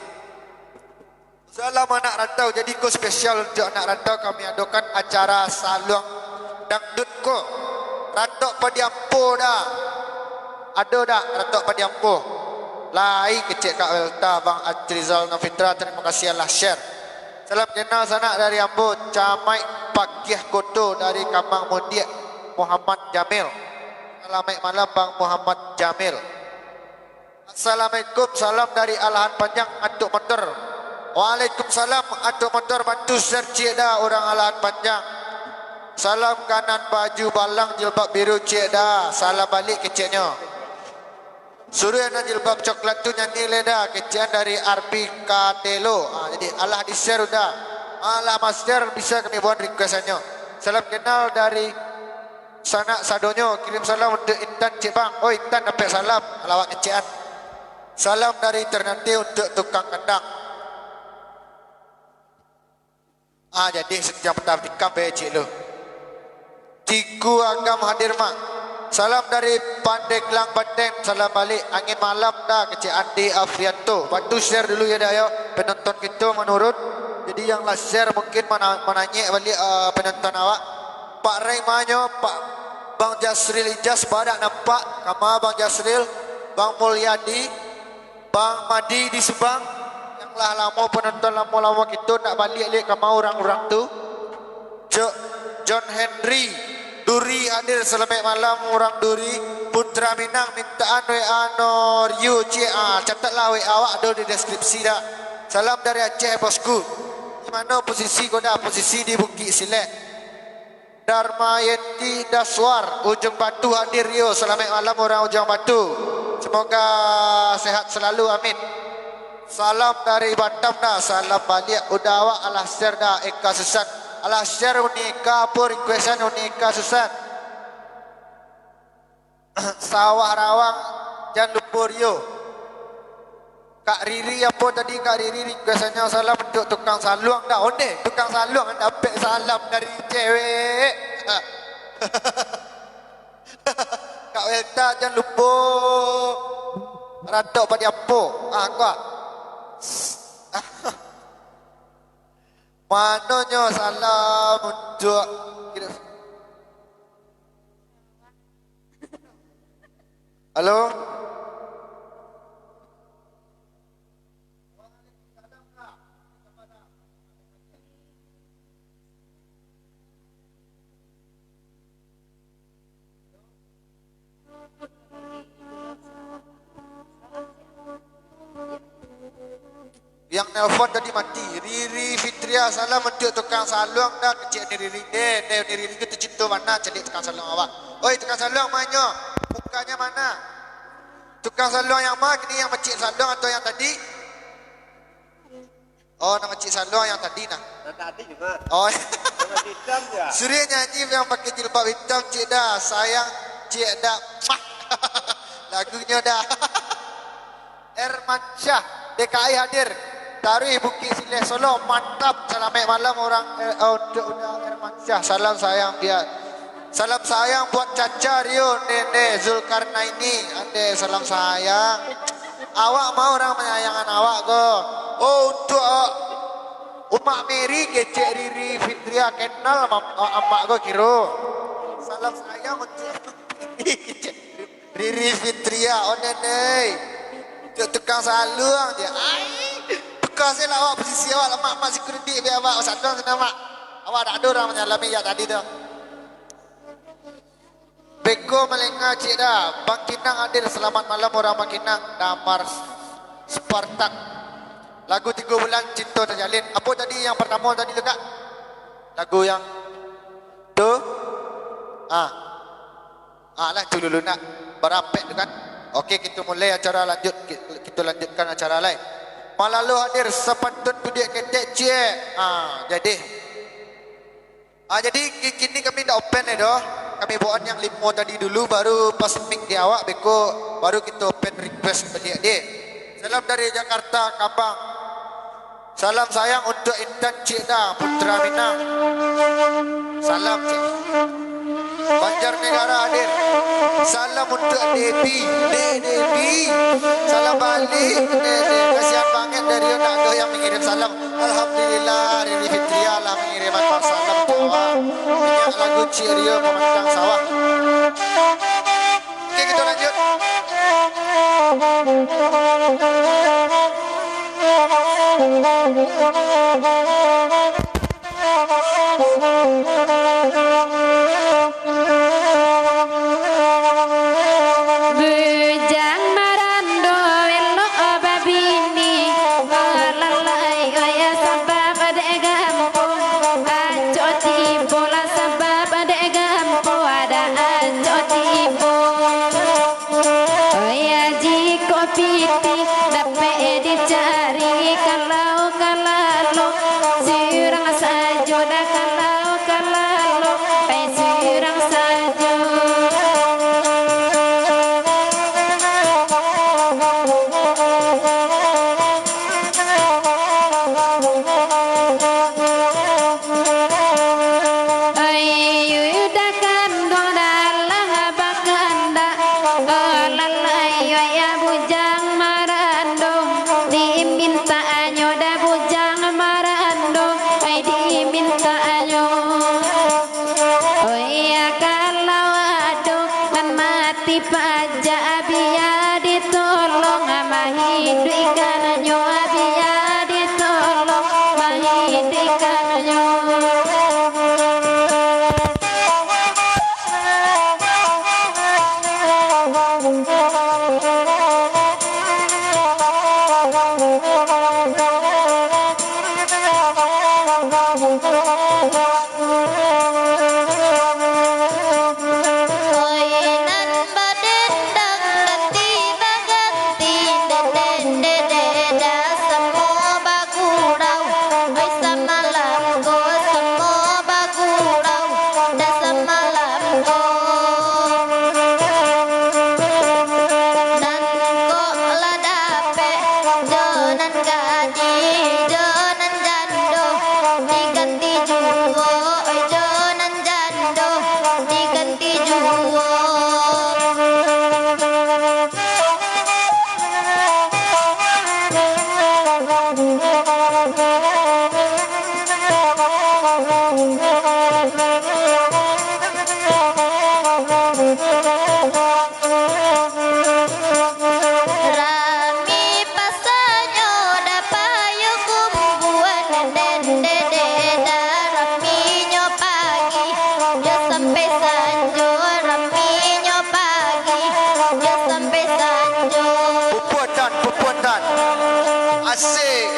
Salam anak rantau. Jadi ko spesial untuk anak rantau kami adakan acara saluang dangdut ko. Rantok Padiampo dah. Ada dah rantok Padiampo. Lai kecek Kak Welta Bang Adrizal Novitra. Terima kasih Allah share. Salam kenal sanak dari Ambo. Camai Pakiah Koto dari Kambang Mundiak Muhammad Jamil. Selamat malam Bang Muhammad Jamil. Assalamualaikum. Salam dari Alahan Panjang Atuk Motor. Waalaikumsalam Atuk Motor bantu share Cik dah orang Alahan Panjang. Salam kanan baju balang jilbab biru cik dah. Salam balik keciknya. Suruh yang jilbab coklat tu nyanyi leda. Kecian dari RP Katelo. Jadi Allah di share udah. Allah master bisa kami buat requestannya. Salam kenal dari Sanak Sadonyo. Kirim salam untuk Intan cik bang. Oh Intan dapat salam. Lawak kecian. Salam dari Ternate untuk tukang kandang. Jadi sejam petang tikam cik lu. Tiku Agam hadir mak. Salam dari Pandeglang Bandeng. Salam balik angin malam dah kecik Andi Afrianto. Bantu share dulu ya dah ya. Penonton kita menurut. Jadi yang lah share mungkin menanya balik penonton awak. Pak Ray Manyo, Pak Bang Jasril Ijaz badak nampak. Kama Bang Jasril, Bang Mulyadi, Bang Madi di Subang. Yang lah lama penonton lama-lama kita nak balik kama orang-orang tu. John Henry Duri hadir selamat malam orang Duri. Putra Minang mintaan WA Nor Yu catatlah WA awak ada di deskripsi dah. Salam dari Aceh bosku. Di mana posisi kau dah? Posisi di Bukit Silek. Dharma Yenti Daswar Ujung Batu hadir yo. Selamat malam orang Ujung Batu. Semoga sehat selalu amin. Salam dari Batam dah. Salam balik udah awak alah share dah Eka Susan. Alah share unika pun requestan unika Susan. Sawah Rawang jangan lupa Rio. Kak Riri apa tadi Kak Riri requestannya salam untuk tukang saluang dah. Onde tukang saluang dapat salam dari cewek. Kak Welta jangan lupa ratok pada apa. Gua. Mananya salam untuk halo. Yang nelpon tadi mati. Riri Fitria salam untuk tukang saluang dah kecil ni Riri ni Riri tu cinta mana celik tukang saluang awak. Oi tukang saluang mana? Mukanya mana? Tukang saluang yang mana? Ini yang macik saluang atau yang tadi? Oh nama macik saluang yang tadi nah. Yang tadi juga. Oh. Nama hitam ya. Surya nyanyi yang pakai jilbab hitam cik dah. Sayang cik dah. Lagunya dah. Erman Syah DKI hadir. Dari Bukit Sileh Solo mantap. Selamat malam orang untuk Herman Syah. Salam sayang dia. Salam sayang buat Caca Rio Nene Zulkarnaini. Ande salam sayang. Awak mau orang menyayangan awak go. Oh untuk Umak Mary Gecek Riri Fitria kenal amak go kiro. Salam sayang untuk Riri Fitria. Oh Nene tukang saluang dia. Kau saya lah awak posisi awak mak security biar awak sadar sana mak. Awak tak ada orang menyalami ya tadi tu. Beko Melengah cik dah. Bang Kinang hadir selamat malam orang Bang Kinang. Damar Spartak. Lagu 3 bulan cinta terjalin. Apa tadi yang pertama tadi dekat? Lagu yang tu? Lah tu dulu nak berapek tu kan. Okey kita mulai acara lanjut. Kita lanjutkan acara lain. Malalu hadir sepantun budak ketek cik. Jadi kini kami dah open dah. Kami buat yang 5 tadi dulu baru pas mic di awak beko baru kita open request balik dia. Salam dari Jakarta Kabang. Salam sayang untuk Intan cik dah Putra Minang. Salam cik. Banjarnegara hadir. Salam untuk Debbie. Debbie. Salam balik. Kasihan banget dari nak ada yang mengirim salam. Alhamdulillah Riri Fitria lah mengirim salam untuk awak. Minyak lagu Cirio memandang sawah. Okey kita lanjut. Bujang marando welo babini lalai aya sabab de gampung acoti bola sabab piti dapat dicari kalau kalalo surang sajo dah kalau kalalo pai surang sajo. Pajak biar ditolong mahidu ikananyo biar ditolong mahidu ikananyo. Pupuan asik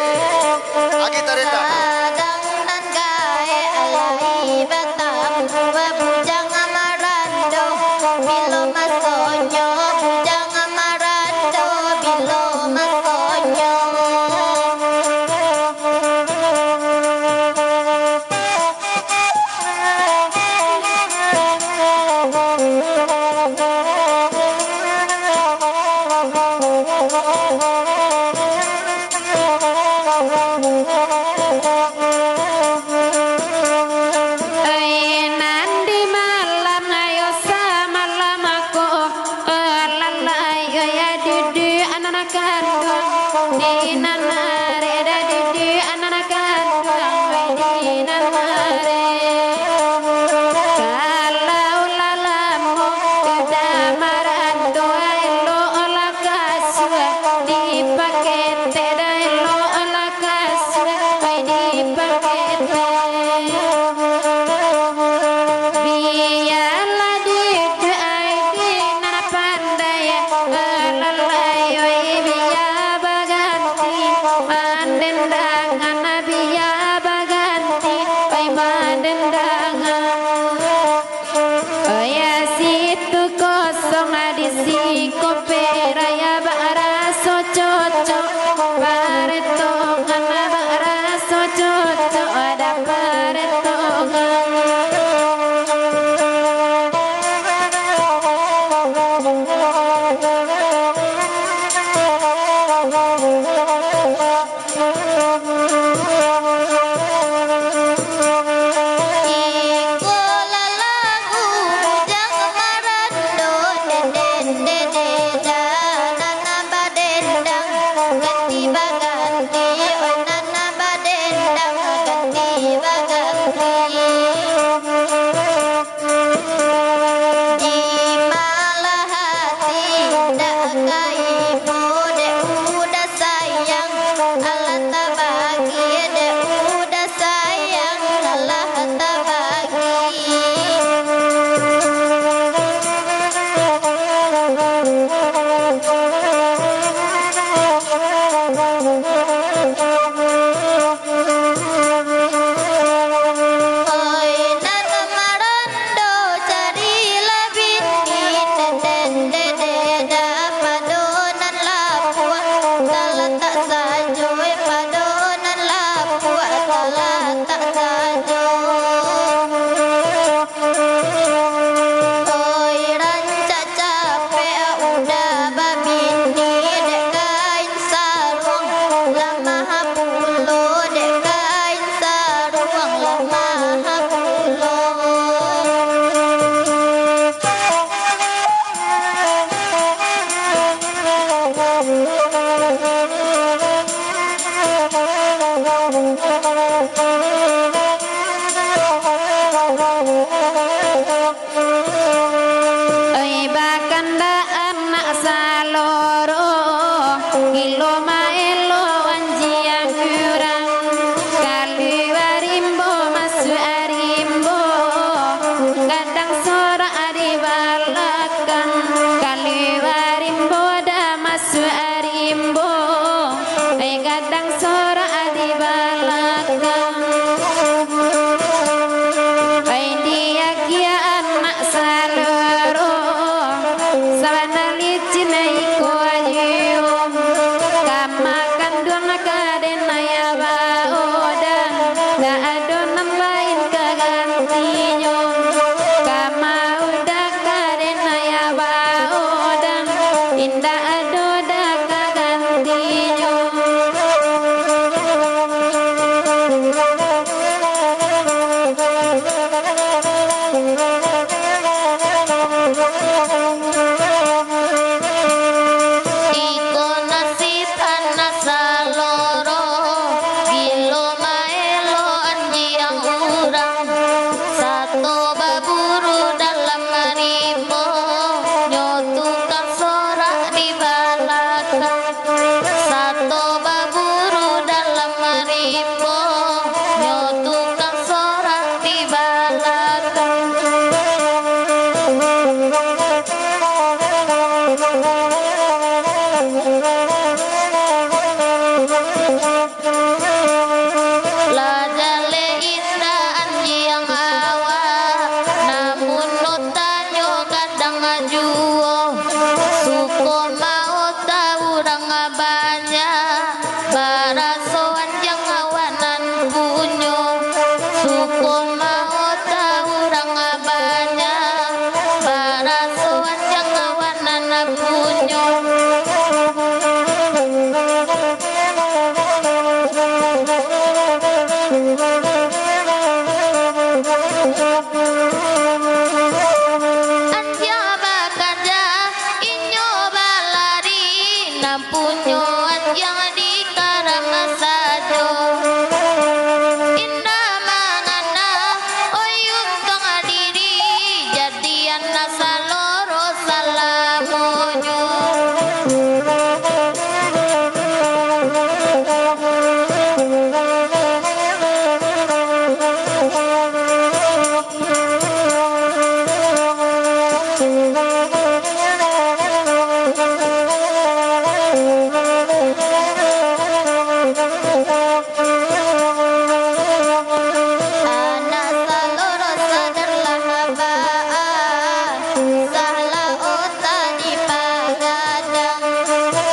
lagi tarindan Adang nan gae alai batam bujang amarando bilo masonyo bujang amarando bilo masonyo. Bye. tak sajo padonan lapu atala tak sajo oi rancak capek udah babini dek kain sarung lama pulo dek kain sarung lama pulo Oi bakanda anak saloro Ilo maelo anjiang urang Kali warimbo masu arimbo Kadang sora adi balakang Kali warimbo da masu arimbo Kadang sora adi balakang Ay dia kia anak saloro Sabana licin iko ayu Kama kandung kadena ya baoda Da adonan lain kagantinyo Kama udah kadena ya baoda Indah adoda kagantinyo iko nasib anak saloro gilo maelo anjiang urang satu baburu dalam marimbo nyotukang sorak di balakang satu baburu dalam marimbo nyotukang sorak di balakang Lajale indah anjiang awa namun notanyo kadang ajuo suko mau taurang abanya baraso anjang awanan punyo suko mau taurang abanya baraso anjang awanan punyo Anja bakarja inyo balari nampunyo anjang di karang sajo indah mangana oyum kang adiri jadian nasaloro salamonyo Anak saloro sadarlah habaan Sahlah ota di pagadang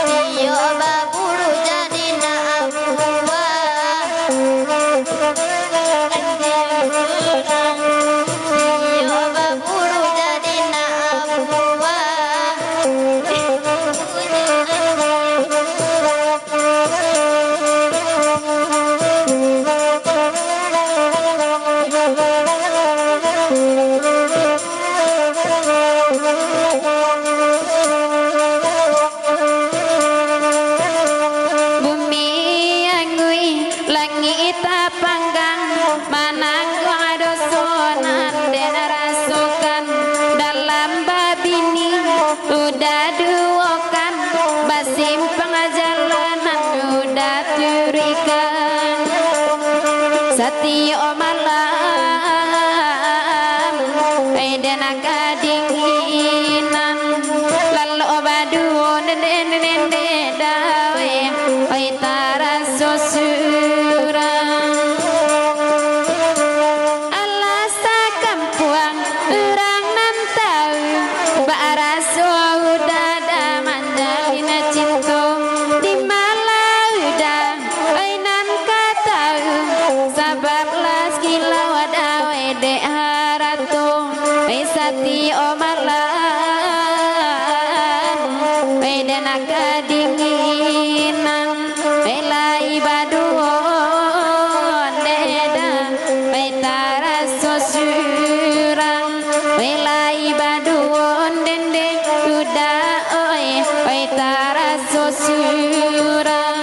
Tio baburu jadi naabuwa Tio baburu jadi naabuwa Bumi angui langit panggang mananggo adosonan dan rasukan dalam babini udah duokan basim pengajalanan udah turikan satio malam dan kadinginan lalu obaduo den dawe oi taraso surang alasa kampuang urang nan tau baraso udada manjalina cinta di malam kinang belai baduon deda betara sosurang belai baduon dende uda oi betara sosurang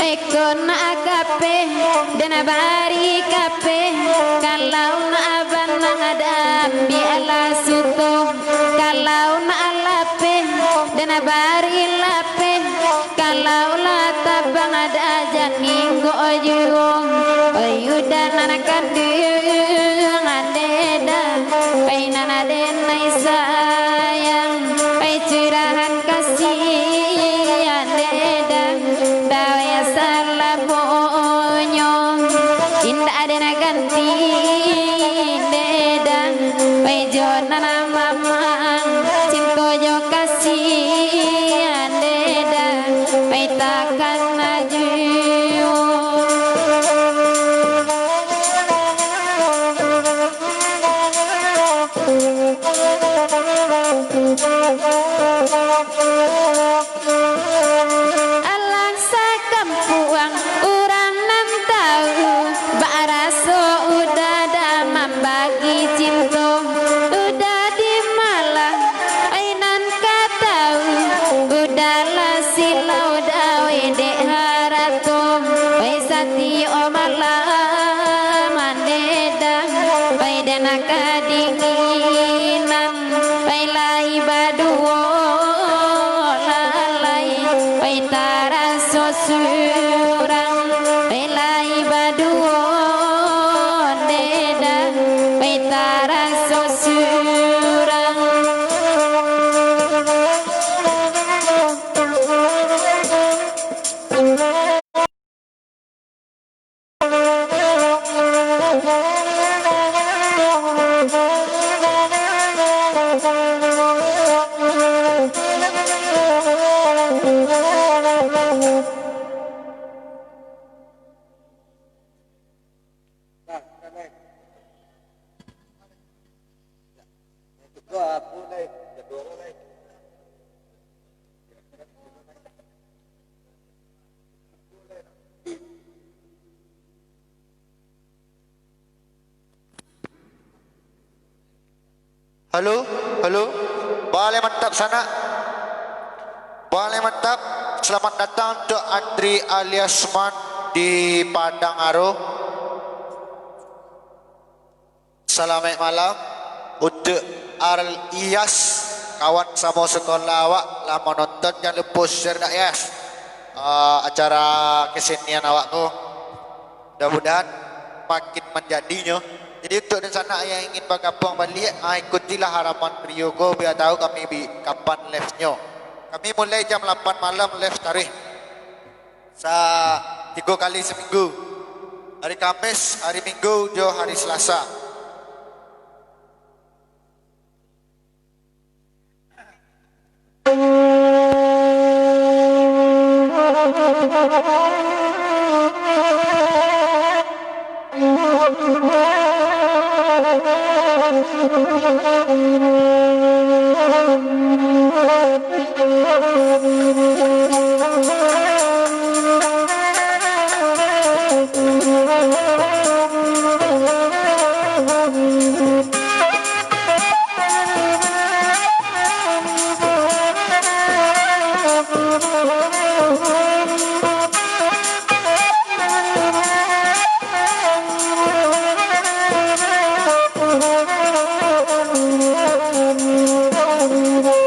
ekon agape dena bari kape kalau na abanang adam bi ala suto kalau na alape dena bari lape kalau la tabang ada janingo ojung oyudan anakandung adeda painana denai sayang pai curahan kasih adeda dawaya salabonyo indah ada ganti deda pai jona mamang cinto jo kasih deda pai takkan najiyo alang sakampuang urang nam tahu baraso udah damam bagi cinta udah di malang ainan katau udah lah silau dawe dek harato wai sati omalam mandeda wai dana kadinginan wai lai baduo lalai wai tara sosurang wai lai baduo deda wai tara sosurang Halo, halo, boleh mantap sana, boleh mantap. Selamat datang untuk Andri alias Man di Padang Aro. Selamat malam untuk Arl Iyas, kawan sama sekolah awak lah menonton, jangan lupa share dak yes. Acara kesenian awak tu mudah-mudahan makin menjadinya. Jadi untuk di sana yang ingin bergabung balik, ikutilah harapan Riogo biar tahu kami kapan live-nya. Kami mulai jam 8 malam live tarikh. 3 kali seminggu. Hari Kamis, hari Minggu, jo hari Selasa.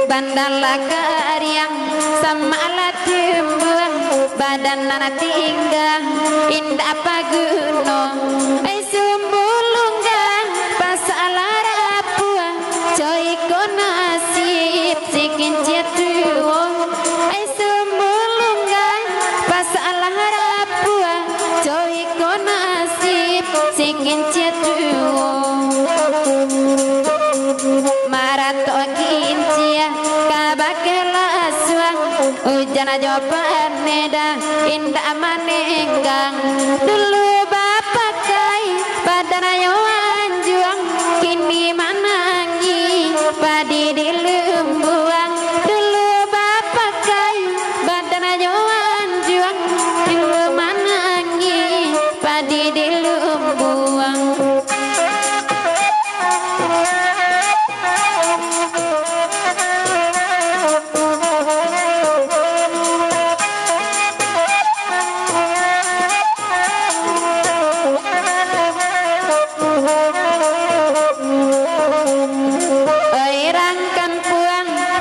Bandalakariang sama alat timbang badan nana tinggal indah paguno ai sumbulunggan pas alara pua coy konasip sikin cetuo ai sumbulunggan pas alara pua coy konasip sikin cetuo marato kincia kabakela aswa ujana jawaban neda indah manenggang dulu bapak kai padanayo anjuang kini manangi padi di lembuang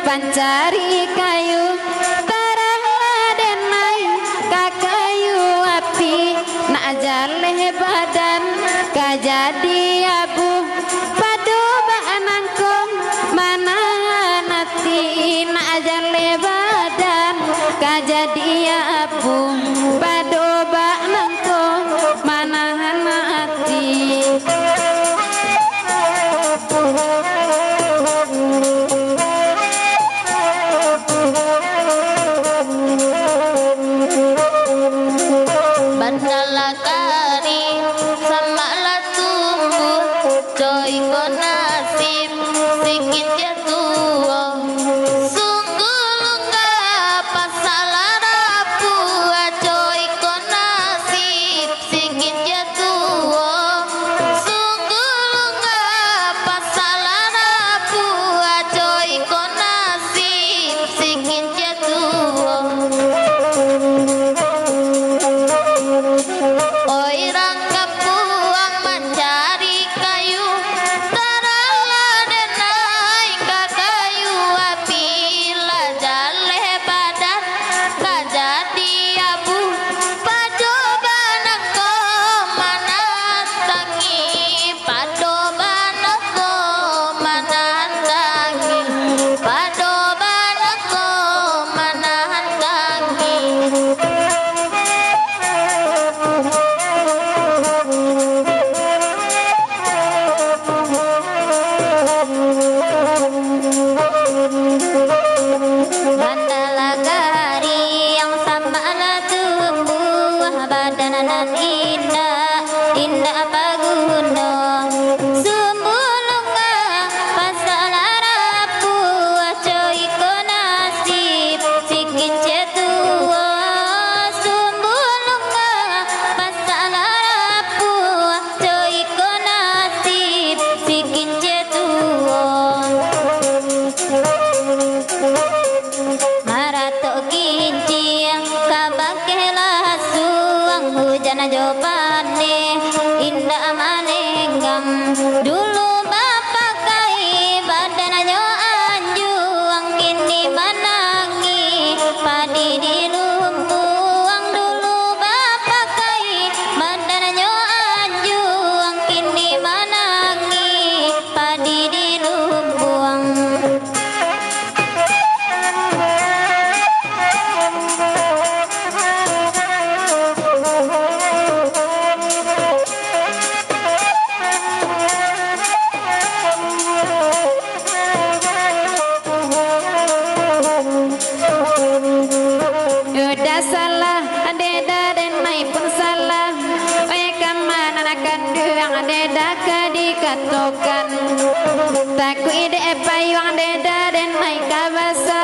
pancari kayu tarahlah denai kakayu api nak jaleh badan kajadi abu padu banangkong mana nati nak jaleh badan kajadi abu padu banangkong mana nati. Bandala kari sama lah tumbuh coy ko nasib sikit ya tua sungguh lungga pasalah rapu coy ko nasib sikit ya tua sungguh lungga pasalah rapu coy ko nasib sikit ya tua. Oi rangka puang mencari kayu taralah denai kakayu api lah jaleh badan kajadi abu pado banako mana tangi pado banako mana tangi pado banako mana tangi. Bandala gari yang sama lah tumbuh badanan indah indah baguna sumbulunga pasalah rapu coy ko nasib sikit cetua sumbulunga pasalah rapu coy ko nasib sikit cetua. Marato kincir kabakela suang hujan jopane indah manenggam dulu bapak kai badannya anjuang kini manangi padi di lumpuang dulu bapak kai badannya anjuang kini manangi padi di lumpuang. Udah salah adeda dan mai pun salah oi kamana nakan duang adeda kadikatokan taku ide payung adeda dan mai kabasa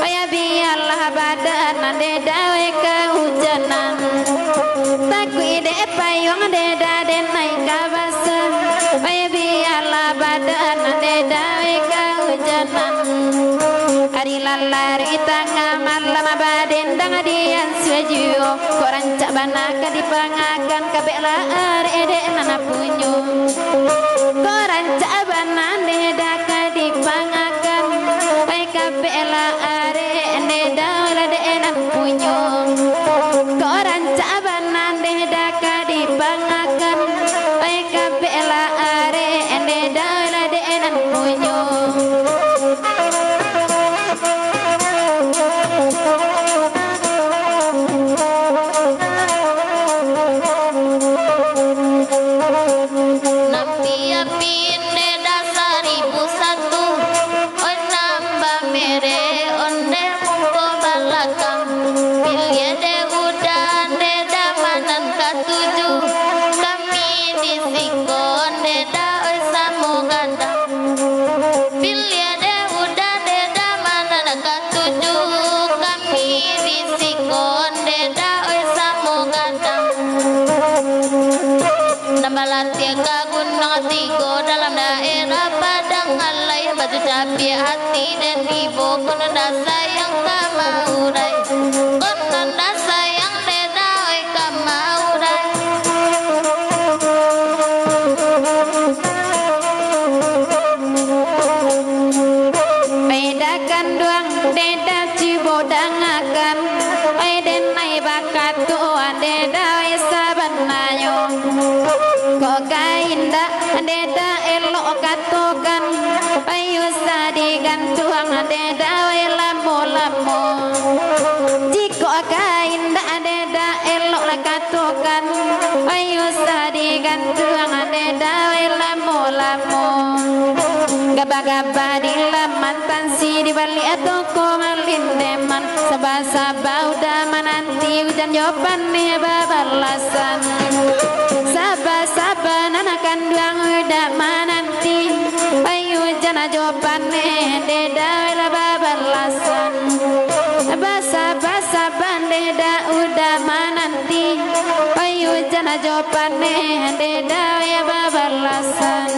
oi biarlah badan adeda oi kehujanan taku ide payung adeda dan mai kabasa oi biarlah badan adeda oi kehujanan. Ari lalari tengah malam baden dang dian suju korancak banaka dipangakan kabela ari ede nana punyu korancak banane daka dipangakan ai kabela ari ede dala de enan punyu korancak banane daka dipangakan ai kabela ari ede dala de enan punyu. Tiga gunung tiga dalam daerah Padang alai baju capi hati dan ibu konda sayang kamaurai konda sayang deda oi kamaurai bedakan kanduang deda cibodangakan ai denai bakatu deda sabananyo ko kainda deda elok katokan ayu sadigantuang deda lamu-lamu jiko kainda deda elok katokan ayu sadigantuang deda lamu-lamu gaba-gaba di mantan si di balik toko malindeman sabah-sabah udah menanti hujan jawaban nih babalasan sabah-sabah nana kanduang udah menanti ayu jana jawaban nih deda wela babalasan sabah-sabah deda udah menanti ayu jana jawaban nih deda wela babalasan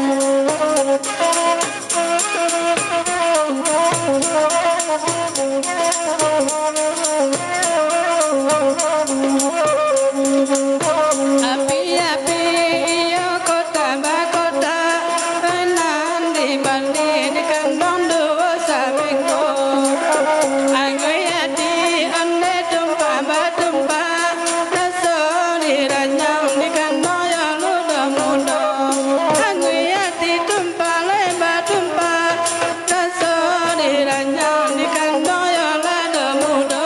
Api-api iyo kota bakota Penan di bandi di kandong dua sabingko Angoi hati ande tumpah batumpah Raso di ranyang di kandong yang ludah muda Angoi hati tumpah lebar tumpah Raso di ranyang di kandong yang ludah muda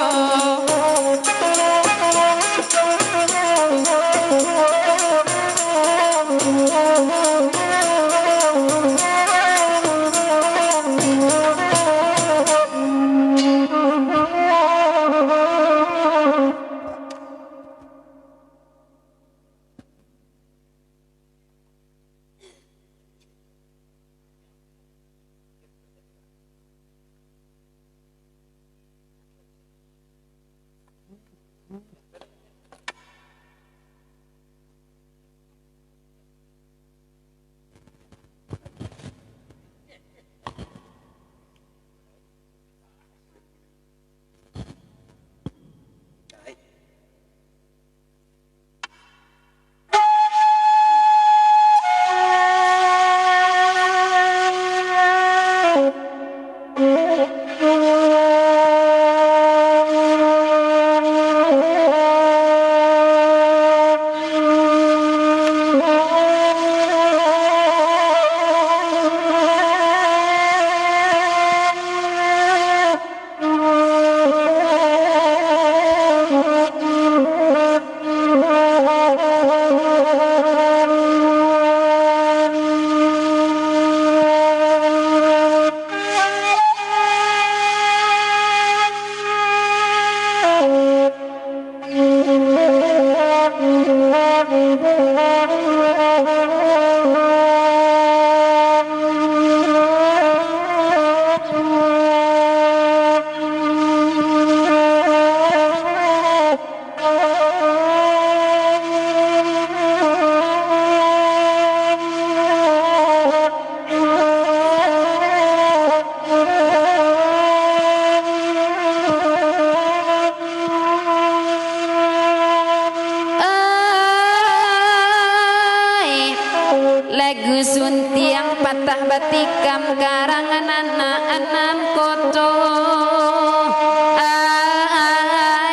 lagu suntiang patah batikam karangan anak-anak koto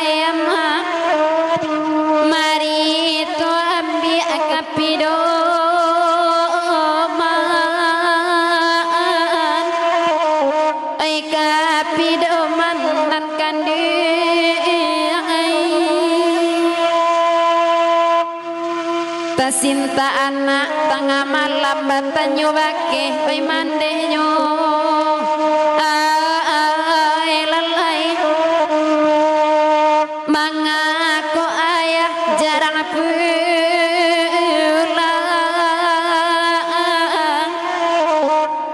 ayama mari to ambi akapido man ai kapido man nan kandi tasinta anak tengah malam batanyo bake oi mandenyo lalai mangako ayah jarang pulang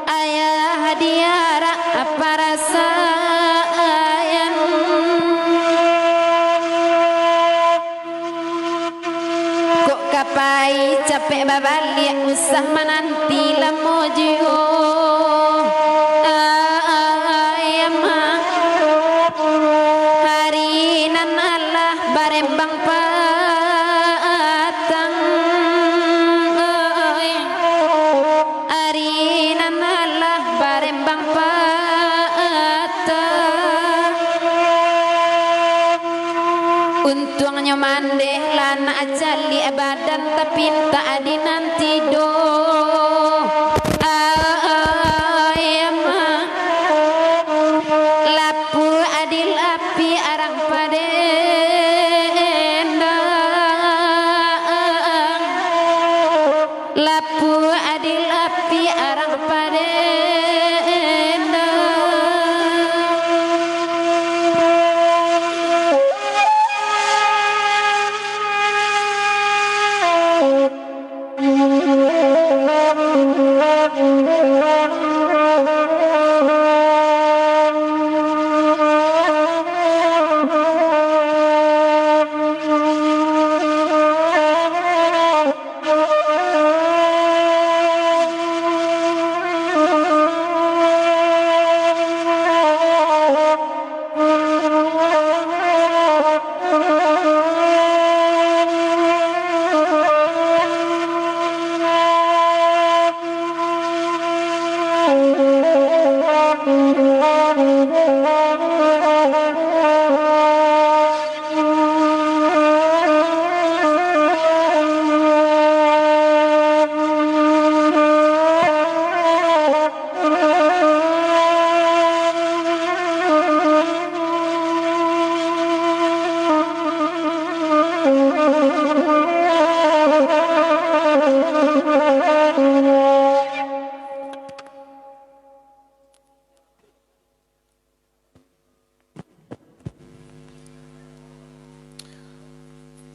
ayah diara apa rasa kapai capek babalik usah menanti lamojo ayamah hari nan Allah barembang patang hari nan Allah barembang patang Untungnya mandeh lana ajali badan tapi tak adi nanti do ayama lapu adil api arang padendang lapu adil api arang padendang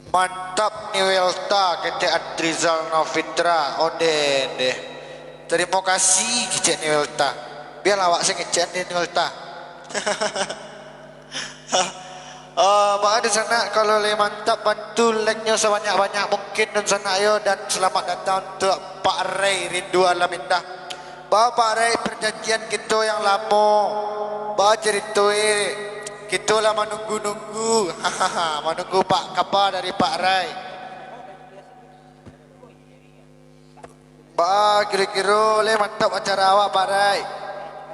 Mantap ni Welta kita Adrizal Novitra Oden deh. Terima kasih kita ni Welta. Biar awak saya ngecek ni Welta. Pak ada sana kalau le mantap bantu like-nya sebanyak-banyak mungkin dan sana ayo dan selamat datang untuk Pak Ray Rindu Alam Indah. Pak Ray perjanjian kita yang lama. Cerita kita lah menunggu-nunggu. Menunggu Pak kabar dari Pak Ray. Kira-kira le mantap acara awak Pak Ray.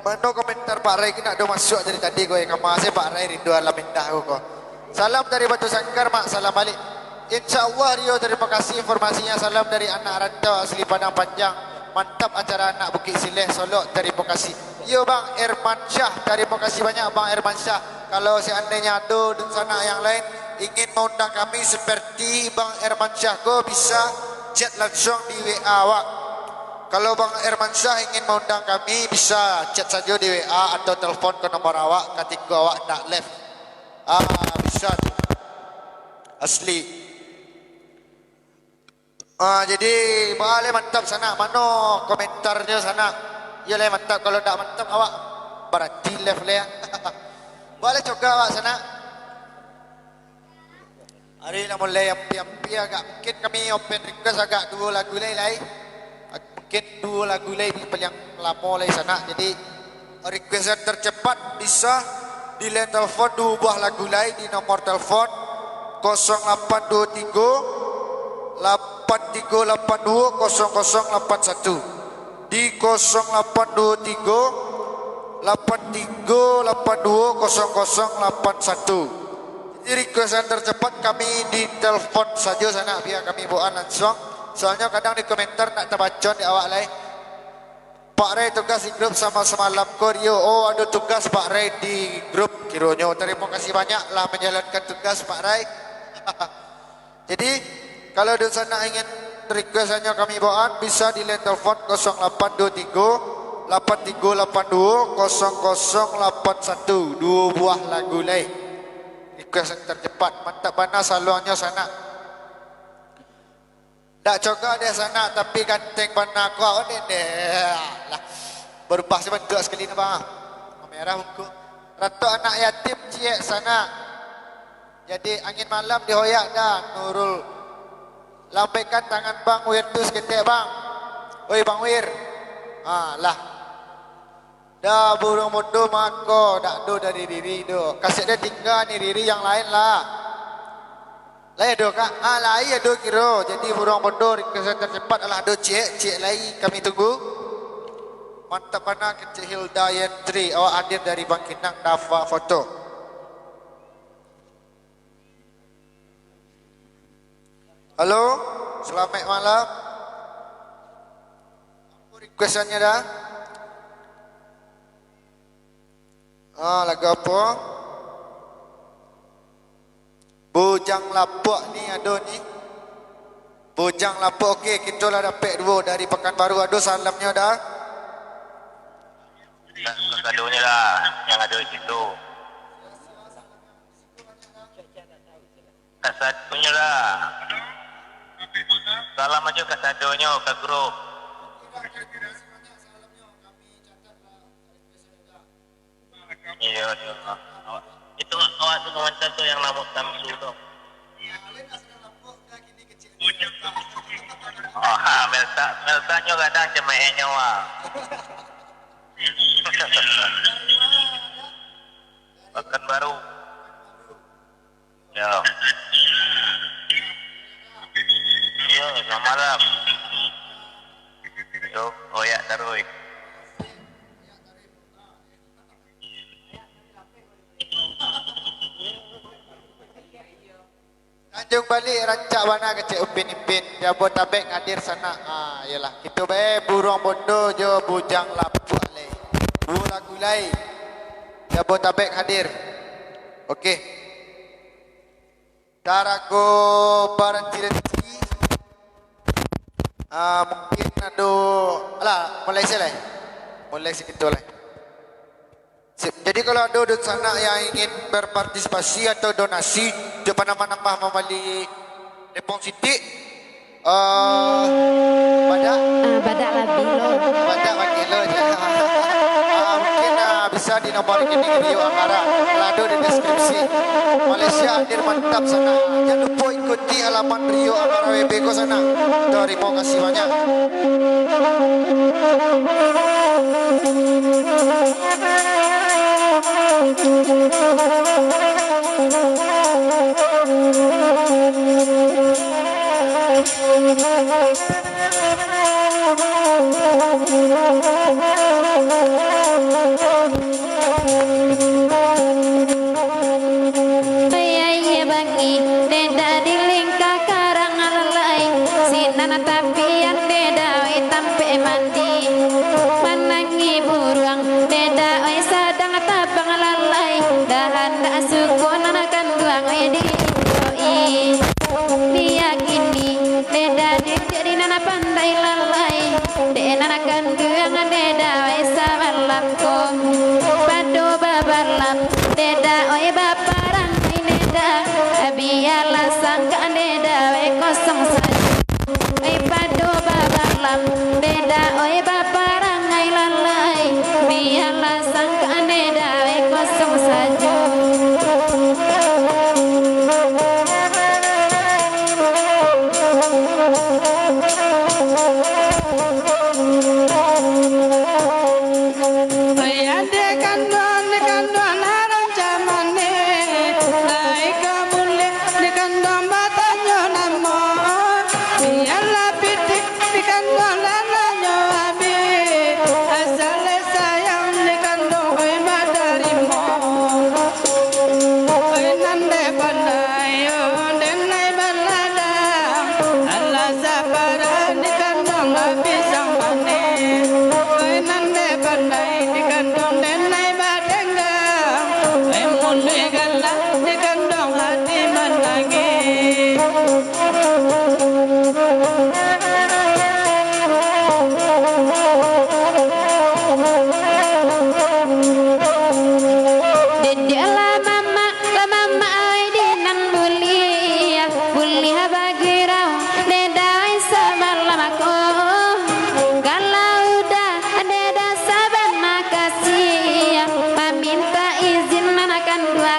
Mana komentar Pak Ray kena ada masuk dari tadi gue kemas Pak Ray Rindu Alam Indah kok. Salam dari Batu Sangkar mak, salam balik. InsyaAllah Rio terima kasih informasinya. Salam dari anak rantau asli Padang Panjang. Mantap acara anak Bukit Sileh Solok, terima kasih. Yo Bang Erman Syah, terima kasih banyak Bang Erman Syah. Kalau seandainya ada di sana yang lain ingin mengundang kami seperti Bang Erman Syah, kau bisa chat langsung di WA awak. Kalau Bang Erman Syah ingin mengundang kami bisa chat saja di WA atau telepon ke nomor awak ketika awak nak live. Bisa asli. Jadi boleh mantap sana. Mana komentarnya sana? Ya le mantap. Kalau tak mantap awak berarti live le ya. Boleh juga awak sana. Hari nak mulai ampi-ampi agak mungkin kami open request agak 2 lagu lagi. Mungkin 2 lagu lagi yang lama lagi sana. Jadi request yang tercepat bisa di line telepon 2 buah lagu lain di nomor telepon 0823 8382 0081 di 0823 8382 0081. Jadi request yang tercepat kami di telepon saja sana biar kami buat langsung. Soalnya kadang di komentar nak terbacon di awak lain. Pak Ray tugas di grup sama semalam Koryo. Oh ada tugas Pak Ray di grup kiranya. Terima kasih banyak lah menjalankan tugas Pak Ray. Jadi kalau di sana ingin request hanya kami bawaan bisa di line telepon 0823 8382 0081 2 buah lagu lain. Request yang tercepat mantap mana saluannya sana. Tak coba dia sana tapi ganteng bana kau ni lah. Berubah sebentuk sekali ni bang. Merah hukum. Ratu anak yatim ciek sana. Jadi angin malam dihoyak dah Nurul. Lambaikan tangan Bang Wir tu seketik bang. Oi Bang Wir. Lah. Dah burung mudu mako dak do dari diri do. Kasih dia tinggal ni diri yang lain lah. Lai do kak, lai do kiro. Jadi burung bodoh request tercepat adalah do cek lai kami tunggu. Mantap mana kecil Hilda Yentri awak hadir dari Bangkinang Dafa foto. Halo, selamat malam. Requestannya dah. Lagu apa? Bujang Lapuk ni ada ni. Bujang Lapuk, okey, kita lah dapat dua dari Pekanbaru. Ada salamnya dah. Kadonya lah yang ada di situ. Kasadonya lah. Salam aja kasadonya ke grup. Iya, itu awak tu kawan tu yang nama Samsu tu. Oh, Meltanya kadang cemainya wah. Pekanbaru. Ya. Yo, selamat malam. Yo, oyak taruy. Tanjung balik rancak mana kecik Upin Ipin. Jabotabek hadir sana. Yalah, kita baik burung bondo jo bujang lapuk le. Bola gulai. Jabotabek hadir. Okey. Tarago baranti rezeki. Mungkin ada Malaysia lah. Malaysia kita lah. Jadi kalau ada di sana yang ingin berpartisipasi atau donasi, jangan nambah membeli deposit. Badak Bagilo je. Mungkin bisa di nomor rekening Rio Angara. Ada di deskripsi. Malaysia hadir mantap sana. Jangan lupa ikuti halaman Rio Angara WB ko sana. Terima kasih banyak. Minta izin manakan dua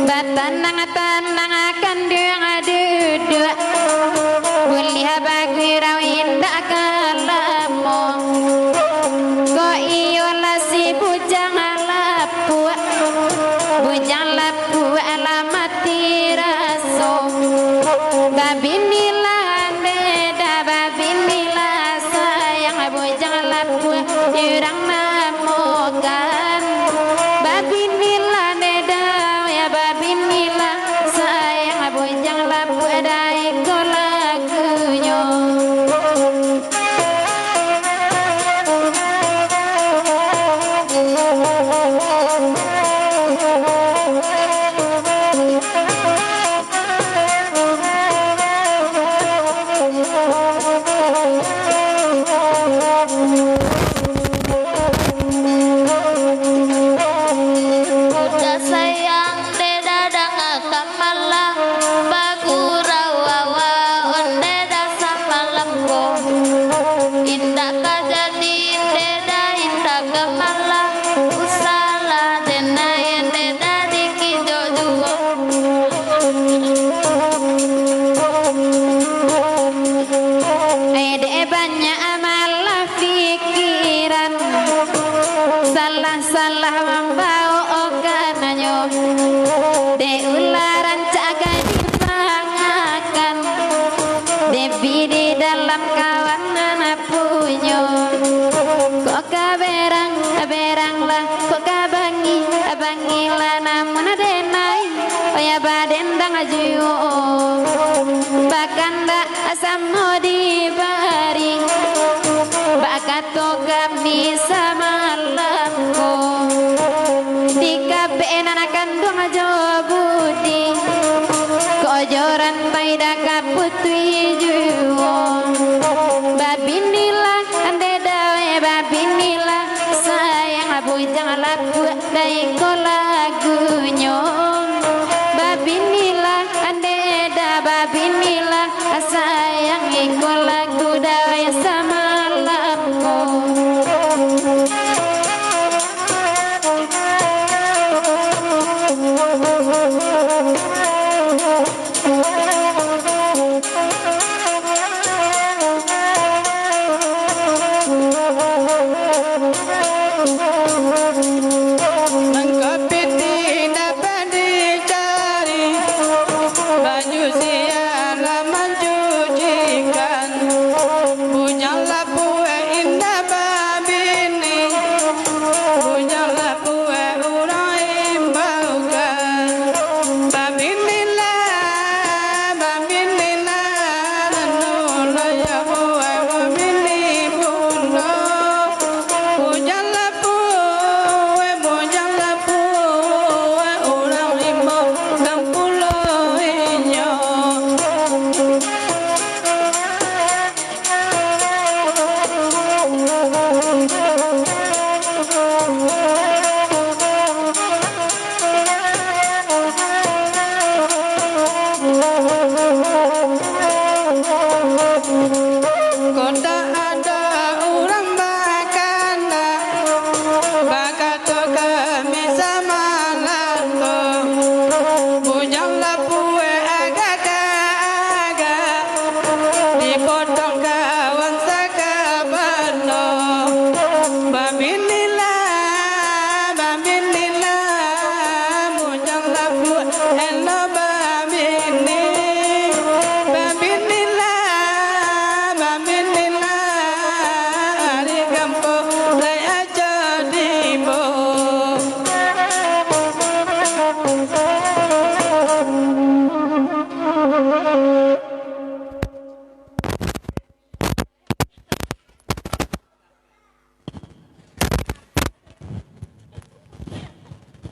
Batanang akan duduk boleh bagirau indah kalamo ko iyo la si bujang lapu alamati raso babinila beda babinila sayang bujang lapu irang namogan babinila beda ya babinila sayang bujang lapu dai ko lagunya Udah sayang deda danga kamalang bagurau awa onde dasa malambo indah kajadi deda indah kamalang usala dena deda dikijo juo Ede banyak amal pikiran salah-salah membawa okananyo de ularan caga dipangakan debi di dalam kawanan punyo kok kaberang lah kok kabangi lah namun adenai oya badendang ajuyo bakanda asam dibari bakato kami sama lamko di kabenan kandung aja budi kojoran paida kaputui juo babinilah ande dawe babinilah sayang abu jangan laku dai ko lagunyo babinilah ande da babinilah sayang iko lagu dawe sama lamko Mengkapiti dapat dicari baju sialah mencucikan punya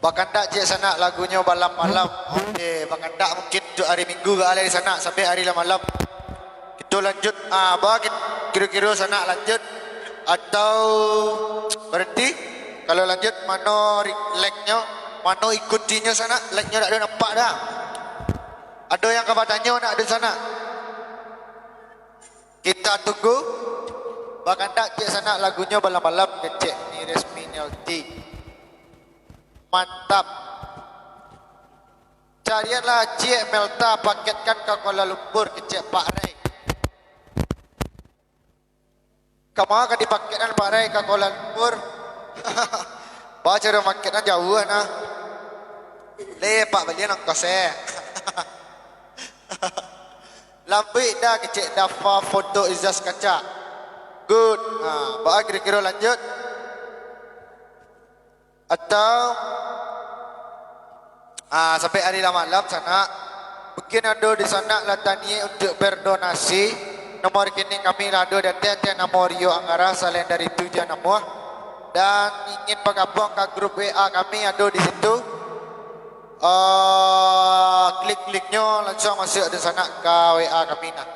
Bahkan tak cik sana lagunya malam-malam. Okey, bahkan tak mungkin untuk hari Minggu ke alai di sana sampai hari malam. Kita lanjut. Bah kira-kira sana lanjut atau berhenti? Kalau lanjut mana like-nya, mana ikutinya sana? Like-nya tak ada nampak dah. Ada yang kawan tanya nak ada sana? Kita tunggu. Bahkan tak cik sana lagunya malam-malam kecik ni resmi Nelti. Mantap. Carianlah Cik Melta paketkan ke Kuala Lumpur ke Cik Pak Rai. Kamu akan dipaketkan Pak Rai ke Kuala Lumpur. Bawa cara paketkan jauh nah. Lepak balik nak koseh. Lambik dah ke Cik Dafa foto Izzas kaca. Good. Bawa kira-kira lanjut. Atau sampai hari malam sana mungkin ada di sana latani untuk berdonasi. Nomor rekening kami ada dan nomor Rio Anggara selain dari itu jangan nama dan ingin bergabung ke grup WA kami ada di situ. Klik-kliknya langsung masuk di sana ke WA kami nah.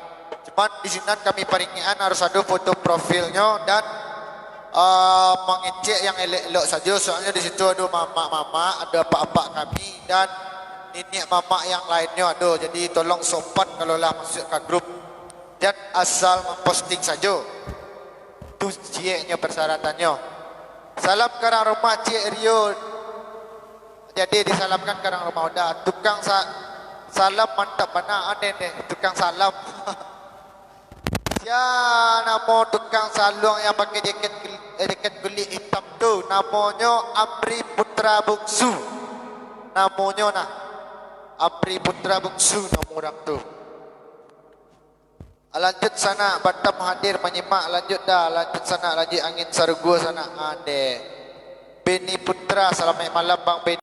Cuman di sini kami peringatkan harus ada foto profilnya dan mengecek yang elok-elok saja soalnya di situ ada mama-mama, ada pak-pak kami dan nenek mama yang lainnya ada. Jadi tolong sopan kalau lah masuk ke grup dan asal memposting saja. Itu ciknya persyaratannya. Salam karang rumah Cik Rio. Jadi disalamkan karang rumah udah. Tukang salam mantap mana aneh deh tukang salam. Ya nama tukang salung yang pakai jaket kulit hitam tu namanya Amri Putra Bungsu. Namanya nah Amri Putra Bungsu nama orang tu. Lanjut sana Batam hadir menyimak lanjut dah lanjut sana lanjut angin Sarugua sana. Ade Beni Putra selamat malam Bang Beni.